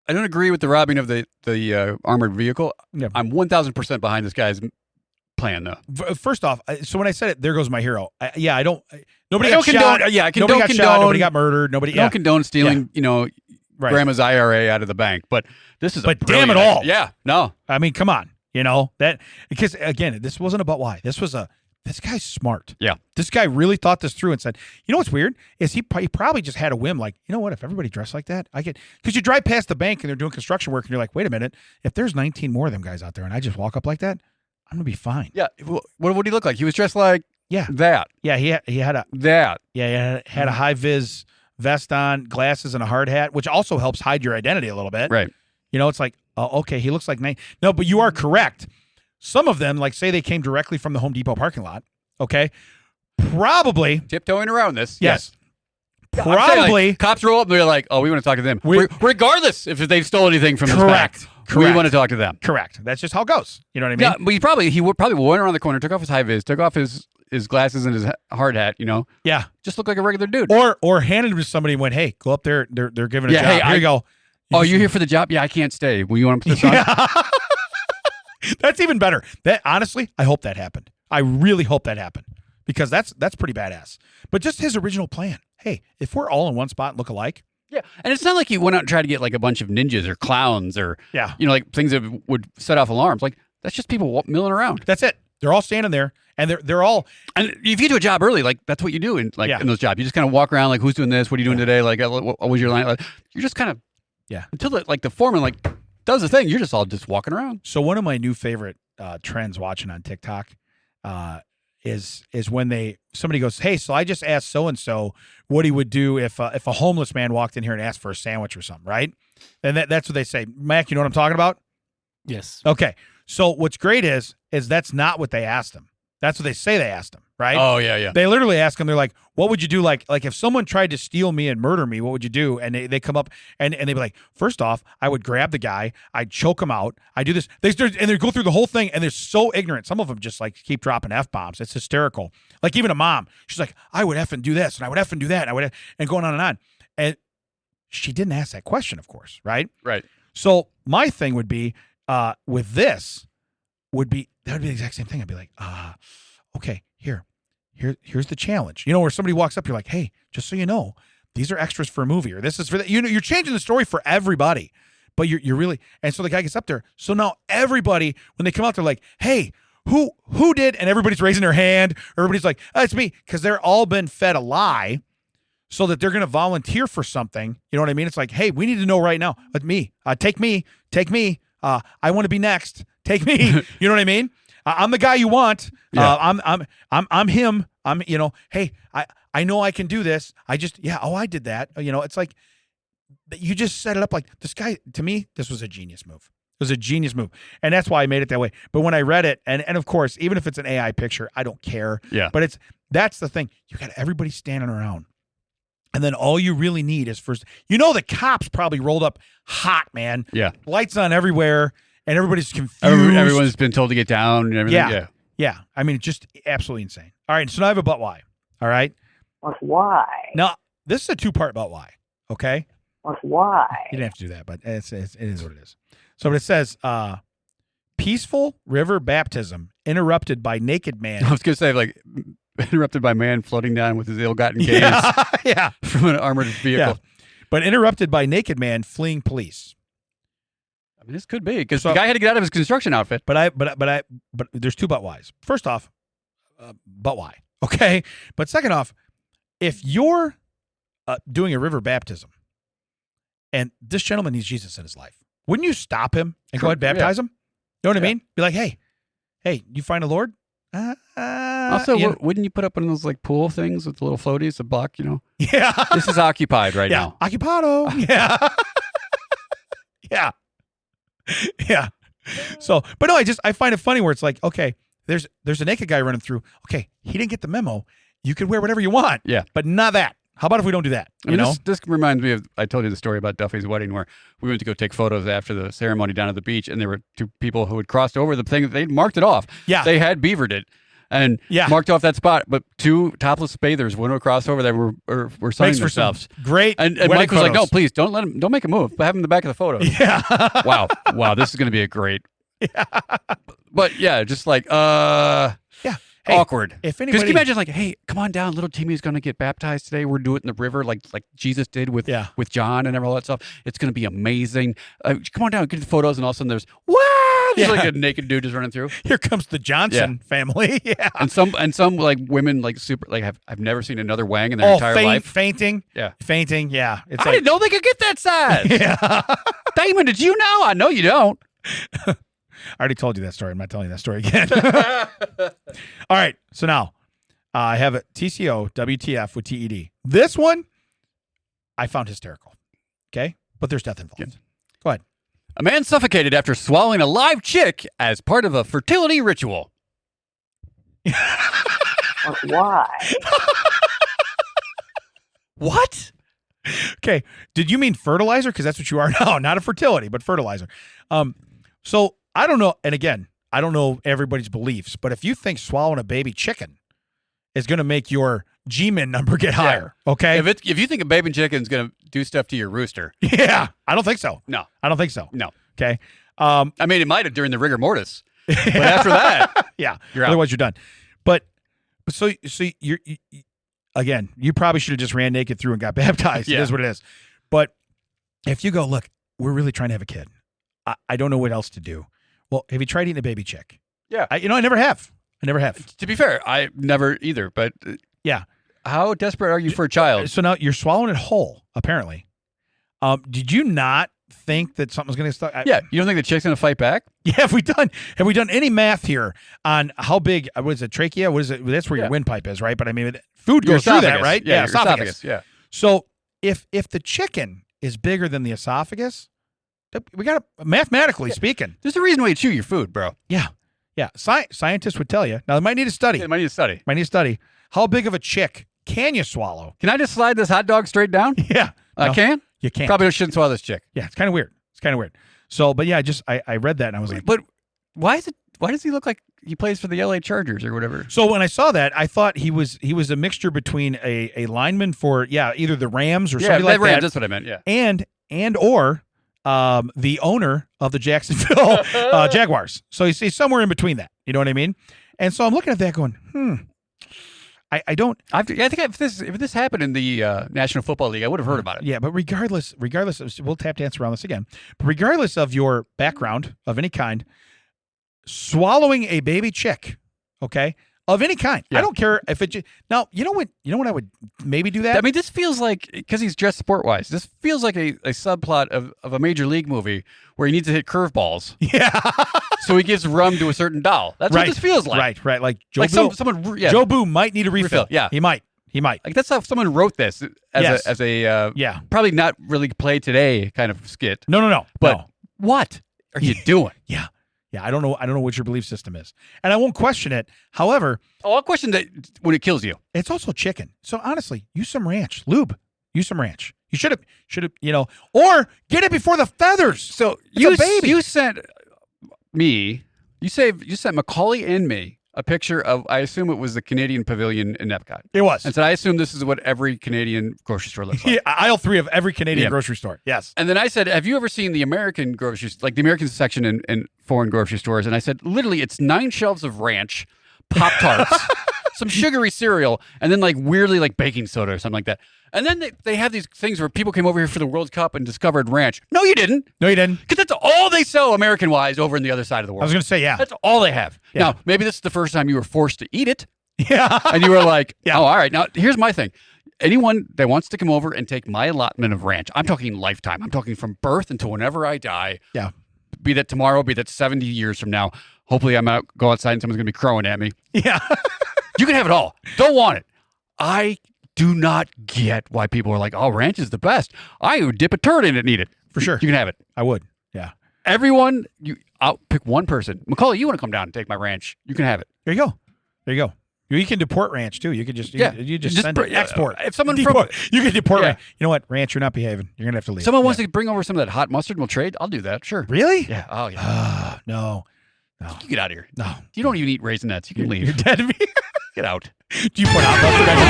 agree with the robbing of the armored vehicle. Yeah. I'm 1,000% behind this guy's plan though. First off, so when I said it, there goes my hero. I don't. Nobody I got don't shot. condone- yeah, I nobody don't got shot. condone- Nobody got murdered. Nobody. I don't condone stealing, Right. grandma's IRA out of the bank, but this is But a damn it brilliant all. idea. Yeah, no. I mean, come on. That because again, this wasn't about why. This guy's smart. Yeah. This guy really thought this through and said, you know what's weird is he probably just had a whim like, you know what, if everybody dressed like that, because you drive past the bank and they're doing construction work and you're like, wait a minute, if there's 19 more of them guys out there and I just walk up like that, I'm gonna be fine. Yeah. What would he look like? He was dressed like that. Yeah, he had a high vis vest on, glasses, and a hard hat, which also helps hide your identity a little bit. Right. It's like, okay, he looks like no, but you are correct. Some of them, like say they came directly from the Home Depot parking lot. Okay, probably Tiptoeing around this. yes. I'm saying, Probably like, cops roll up and they're like, oh, we want to talk to them. Regardless if they've stolen anything from this Correct. bank. We want to talk to them. correct. That's just how it goes. You know what I mean? Yeah, but he would probably went around the corner, took off his high vis, took off his glasses and his hard hat, Yeah. just looked like a regular dude. Or handed it to somebody and went, hey, go up there. They're giving a job. hey, Here you go. You're here for the job? Yeah, I can't stay. Will you want to put this on? Yeah. That's even better. That honestly, I hope that happened. I really hope that happened because that's pretty badass. But just his original plan. Hey, if we're all in one spot and look alike. Yeah, and it's not like he went out and tried to get like a bunch of ninjas or clowns or like things that would set off alarms. Like that's just people milling around. That's it. They're all standing there, and they're all. And if you get to a job early, like that's what you do in in those jobs. You just kind of walk around like, who's doing this? What are you doing today? Like, what was your line? Like, you're just kind of until the foreman does the thing. You're just all walking around. So one of my new favorite trends watching on TikTok is when somebody goes, hey, so I just asked so and so what he would do if a homeless man walked in here and asked for a sandwich or something, right? And that's what they say. Mac, you know what I'm talking about? Yes. Okay. So what's great is that's not what they asked him. That's what they say they asked him, right? Oh, yeah. They literally ask him, they're like, what would you do? Like if someone tried to steal me and murder me, what would you do? And they come up and they'd be like, first off, I would grab the guy, I'd choke him out, I do this. They go through the whole thing and they're so ignorant. Some of them just keep dropping F-bombs. It's hysterical. Like even a mom, she's like, I would effing do this and I would effing do that. And going on and on. And she didn't ask that question, of course, right? Right. So my thing would be, with this that would be the exact same thing. I'd be like, okay, here's the challenge. Where somebody walks up, you're like, hey, just so you know, these are extras for a movie, or this is for that. You're changing the story for everybody, but you're really. And so the guy gets up there. So now everybody, when they come out, they're like, hey, who did? And everybody's raising their hand. Everybody's like, oh, it's me, because they're all been fed a lie, so that they're going to volunteer for something. You know what I mean? It's like, hey, we need to know right now. Let me take me. I want to be next. Take me. You know what I mean? I'm the guy you want. Yeah. I'm him. Hey, I know I can do this. I did that. It's like you just set it up like this guy. To me, this was a genius move. It was a genius move, and that's why I made it that way. But when I read it, and of course, even if it's an AI picture, I don't care. Yeah. But that's the thing. You got everybody standing around. And then all you really need is first, the cops probably rolled up hot, man. Yeah. Lights on everywhere, and everybody's confused. Everyone's been told to get down and everything. Yeah. I mean, just absolutely insane. All right, so now I have a but why. All right? But why? Now, this is a two-part but why, okay? But why? You didn't have to do that, but it is what it is. So it says, peaceful river baptism interrupted by naked man. I was going to say, like, interrupted by man floating down with his ill-gotten gains yeah. from an armored vehicle. Yeah. But interrupted by naked man fleeing police. I mean, this could be because the guy had to get out of his construction outfit. But there's two but whys. First off, but why? Okay. But second off, if you're doing a river baptism and this gentleman needs Jesus in his life, wouldn't you stop him and go ahead and baptize him? You know what I mean? Be like, hey, you find the Lord? Also, wouldn't you put up one of those like pool things with the little floaties, a buck, Yeah. This is occupied right now. Occupado. Yeah. Yeah. Yeah. So, but no, I find it funny where it's like, okay, there's a naked guy running through. Okay, he didn't get the memo. You can wear whatever you want. Yeah. But not that. How about if we don't do that? This reminds me of, I told you the story about Duffy's wedding where we went to go take photos after the ceremony down at the beach, and there were two people who had crossed over the thing. They'd marked it off. Yeah. They had beavered it and marked off that spot, but two topless bathers went across over that were sunning themselves. Great. And Mike was like, no, please, don't make a move. But have him in the back of the photo. Yeah. Wow, this is going to be a great. Yeah. But yeah, just like, Hey, awkward. If Because anybody, can you imagine, like, hey, come on down, little Timmy's going to get baptized today. We're doing it in the river, like Jesus did with John and all that stuff. It's going to be amazing. Come on down, get the photos, and all of a sudden there's like a naked dude just running through. Here comes the Johnson family. Yeah, and some like women like super like I've never seen another wang in their entire life. Fainting. Yeah, fainting. Yeah, I didn't know they could get that size. Yeah, Damon, did you know? I know you don't. I already told you that story. I'm not telling you that story again. All right. So now I have a TCO WTF with TED. This one I found hysterical. Okay. But there's death involved. Yeah. Go ahead. A man suffocated after swallowing a live chick as part of a fertility ritual. But why? What? Okay. Did you mean fertilizer? Because that's what you are now. Not a fertility, but fertilizer. So I don't know. And again, I don't know everybody's beliefs, but if you think swallowing a baby chicken is going to make your G-min number get higher, okay? If you think a baby chicken is going to do stuff to your rooster. Yeah. I don't think so. No. I don't think so. No. Okay. I mean, it might have during the rigor mortis. But after that, yeah. You're out. Otherwise, you're done. But so you're again, you probably should have just ran naked through and got baptized. Yeah. It is what it is. But if you go, look, we're really trying to have a kid. I don't know what else to do. Well, have you tried eating a baby chick? Yeah. I never have. To be fair, I never either. But yeah. How desperate are you for a child? So now you're swallowing it whole, apparently. Did you not think that something's going to stuck? Yeah. You don't think the chick's going to fight back? Yeah. Have we done any math here on how big, what is it, trachea? What is it? That's where your windpipe is, right? But I mean, food goes through that, right? Yeah, esophagus. Yeah. So if the chicken is bigger than the esophagus, we got to, mathematically speaking. There's a reason why you chew your food, bro. Yeah. Yeah. Scientists would tell you. Now, they might need a study. Yeah, might need a study. How big of a chick can you swallow? Can I just slide this hot dog straight down? Yeah. I can? You can't. Probably shouldn't swallow this chick. Yeah. It's kind of weird. So, but yeah, I read that and I was like. But why does he look like he plays for the LA Chargers or whatever? So when I saw that, I thought he was a mixture between a lineman for, either the Rams or something like Rams, that. That's what I meant, yeah. And or the owner of the Jacksonville Jaguars. So he's somewhere in between that. You know what I mean? And so I'm looking at that going, I don't. I think if this happened in the National Football League, I would have heard about it. Yeah, but regardless of, we'll tap dance around this again. But regardless of your background of any kind, swallowing a baby chick, okay, of any kind. Yeah. I don't care if it. Now, you know what I would maybe do that. I mean, this feels like, because he's dressed sport-wise, this feels like a subplot of a major league movie where he needs to hit curveballs. Yeah. So he gives rum to a certain doll. That's what this feels like. Right. Like Joe like Boo. someone. Joe Boo might need a refill. Yeah. He might. He might. Like that's how someone wrote this as a Yeah. probably not really play today kind of skit. No. But no. what are you doing? Yeah. I don't know what your belief system is, and I won't question it. However, I'll question that when it kills you. it's also chicken. So honestly, use some ranch, lube. Use some ranch. You should have, or get it before the feathers. So It's a baby. you sent me, you sent Macaulay and me a picture of, I assume it was the Canadian Pavilion in Epcot. It was. And said, I assume this is what every Canadian grocery store looks like. Yeah, aisle 3 of every Canadian Yeah. grocery store. Yes. And then I said, have you ever seen the American groceries, like the American section in foreign grocery stores? And I said, literally, it's 9 shelves of ranch, Pop-Tarts, some sugary cereal, and then like weirdly like baking soda or something like that. And then they have these things where people came over here for the World Cup and discovered ranch. No, you didn't. No, you didn't. Because that's all they sell American-wise over in the other side of the world. I was going to say, yeah. That's all they have. Yeah. Now, maybe this is the first time you were forced to eat it. Yeah. And you were like, Yeah. oh, all right. Now, here's my thing. Anyone that wants to come over and take my allotment of ranch, I'm talking lifetime. I'm talking from birth until whenever I die. Yeah. Be that tomorrow, be that 70 years from now. Hopefully, go outside and someone's going to be crowing at me. Yeah. You can have it all. Don't want it. I do not get why people are like, oh, ranch is the best. I would dip a turd in it and eat it. For sure. You can have it. I would. Yeah. Everyone, I'll pick one person. Macaulay, you want to come down and take my ranch? You can have it. There you go. You can deport ranch too. You could just you just send it. Export. If someone Deport. You can deport Yeah. ranch. You know what? Ranch, you're not behaving. You're gonna have to leave. someone wants to bring over some of that hot mustard and we'll trade, I'll do that. Sure. Really? Yeah. Oh, yeah. No. You get out of here. No. You don't even eat Raisinets. You can You're leave. dead to me. Get out. Do you put hot mustard on your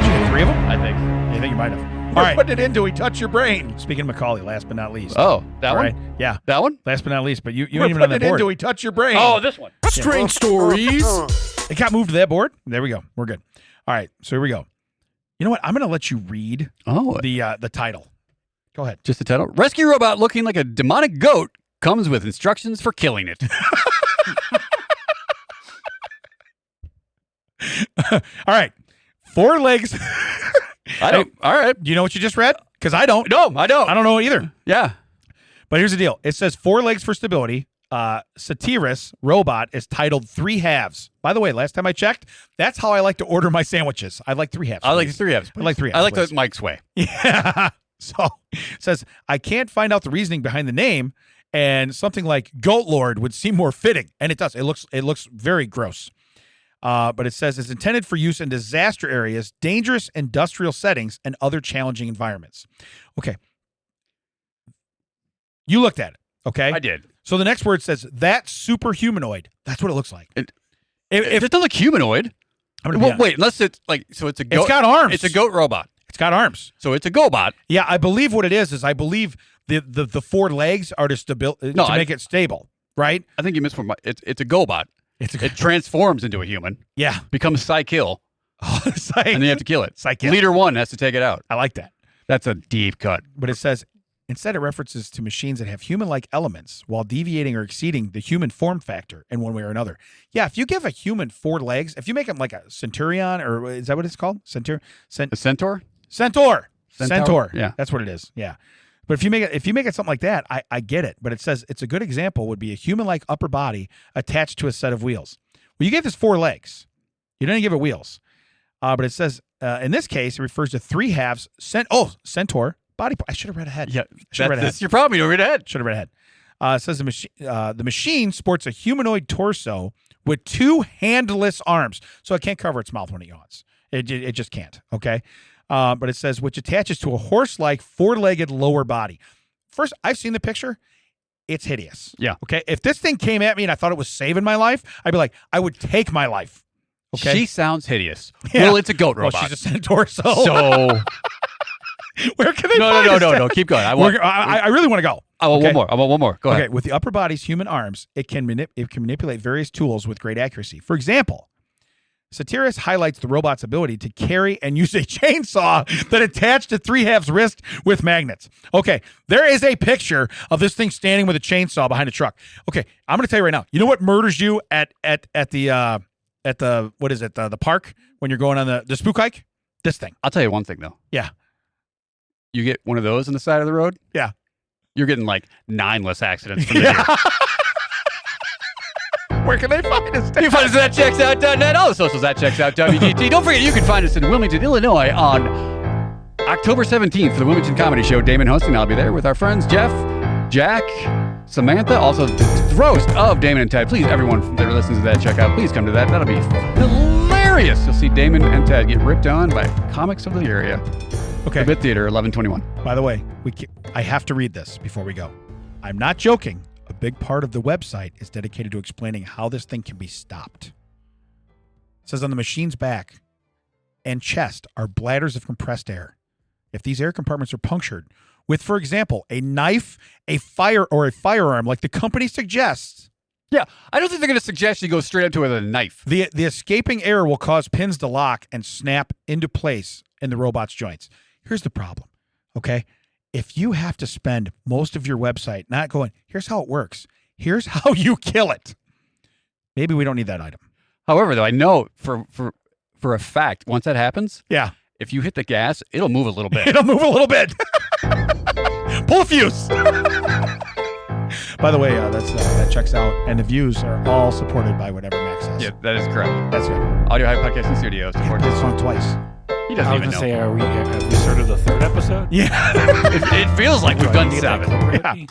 Did you get 3 of them? I think. I think you might have. All right. Put it in till we touch your brain. Speaking of Macaulay, last but not least. Oh, that All one? right. Yeah. That one? Last but not least, but you ain't even on that board. we touch your brain. Oh, this one. Strange stories. It got moved to that board. There we go. We're good. All right. So here we go. You know what? I'm going to let you read Oh, the title. Go ahead. just the title. Rescue robot looking like a demonic goat comes with instructions for killing it. All right. 4 legs. I don't. All right. Do you know what you just read? Because I don't. No, I don't. I don't know either. Yeah. But here's the deal. It says 4 legs for stability. Satiris robot is titled 3 halves. By the way, last time I checked, that's how I like to order my sandwiches. I like 3 halves. I like please. 3 halves. I like 3 halves. I like please. the Mike's way. Yeah. So it says, I can't find out the reasoning behind the name, and something like Goat Lord would seem more fitting. And it does. It looks very gross. But it says it's intended for use in disaster areas, dangerous industrial settings, and other challenging environments. Okay. You looked at it. Okay. I did. So the next word says that superhumanoid. That's what it looks like. If If it doesn't look humanoid. I'm gonna be Well, honest. wait, unless it's like, so it's a goat. It's got arms. It's a goat robot. It's got arms. So it's a GoBot. Yeah, I believe what it is I believe the 4 legs are to make it stable, right? I think you missed one. It's a GoBot. It transforms into a human, yeah. becomes Psy-Kill, It's like- and then you have to kill it. Psy-Kill. Leader 1 has to take it out. I like that. That's a deep cut. But it says instead it references to machines that have human-like elements while deviating or exceeding the human form factor in one way or another. Yeah, if you give a human 4 legs, if you make him like a centurion, or is that what it's called? A centaur? Centaur. Centaur? Yeah. That's what it is. Yeah. But if you make it something like that, I get it. But it says it's a good example would be a human-like upper body attached to a set of wheels. Well, you gave this 4 legs. You didn't give it wheels. But it says in this case, it refers to 3 halves. Centaur body. I should have read ahead. Yeah. That's your problem. You don't read ahead. Should have read ahead. It says the machine sports a humanoid torso with 2 handless arms, so it can't cover its mouth when it yawns. It just can't. Okay. But it says which attaches to a horse-like 4-legged lower body. First, I've seen the picture. It's hideous. Yeah. Okay. If this thing came at me and I thought it was saving my life, I'd be like, I would take my life. Okay. She sounds hideous. Yeah. Well, it's a goat Well, robot. she's a centaur, so So where can they find us? no. Keep going. I really want to go. want Okay. one more. I want one more. Go Okay, ahead. with the upper body's human arms, it can manipulate various tools with great accuracy. For example, Satiris highlights the robot's ability to carry and use a chainsaw that attached to 3 halves wrist with magnets. Okay, there is a picture of this thing standing with a chainsaw behind a truck. Okay, I'm going to tell you right now. You know what murders you at the what is it, the park when you're going on the spook hike? This thing. I'll tell you one thing though. Yeah. You get one of those on the side of the road. Yeah. You're getting like 9 less accidents from the deer. Where can they find us? You can find us at thatchecksout.net, all the socials at checksout.wgt. Don't forget, you can find us in Wilmington, Illinois on October 17th for the Wilmington Comedy Show. Damon hosting. I'll be there with our friends Jeff, Jack, Samantha, also the roast of Damon and Ted. Please, everyone that listens to that, check out. Please come to that. That'll be hilarious. You'll see Damon and Ted get ripped on by comics of the area. Okay. The Bit Theater, 1121. By the way, I have to read this before we go. I'm not joking. A big part of the website is dedicated to explaining how this thing can be stopped. It says on the machine's back and chest are bladders of compressed air. If these air compartments are punctured with, for example, a knife, a firearm, like the company suggests. Yeah, I don't think they're going to suggest you go straight up to it with a knife. The escaping air will cause pins to lock and snap into place in the robot's joints. Here's the problem, okay? If you have to spend most of your website not going, here's how it works, here's how you kill it, maybe we don't need that item. However, though, I know for a fact, once that happens, Yeah. if you hit the gas, it'll move a little bit. It'll move a little bit. Pull a fuse. By the way, that checks out, and the views are all supported by whatever Max says. Yeah, that is correct. That's good. Audio Hype Podcasting Studios. I heard this song twice. He doesn't I was even gonna know. say, have we started the third episode? Yeah. It feels like we've Do I done need to get that 7. clip ready?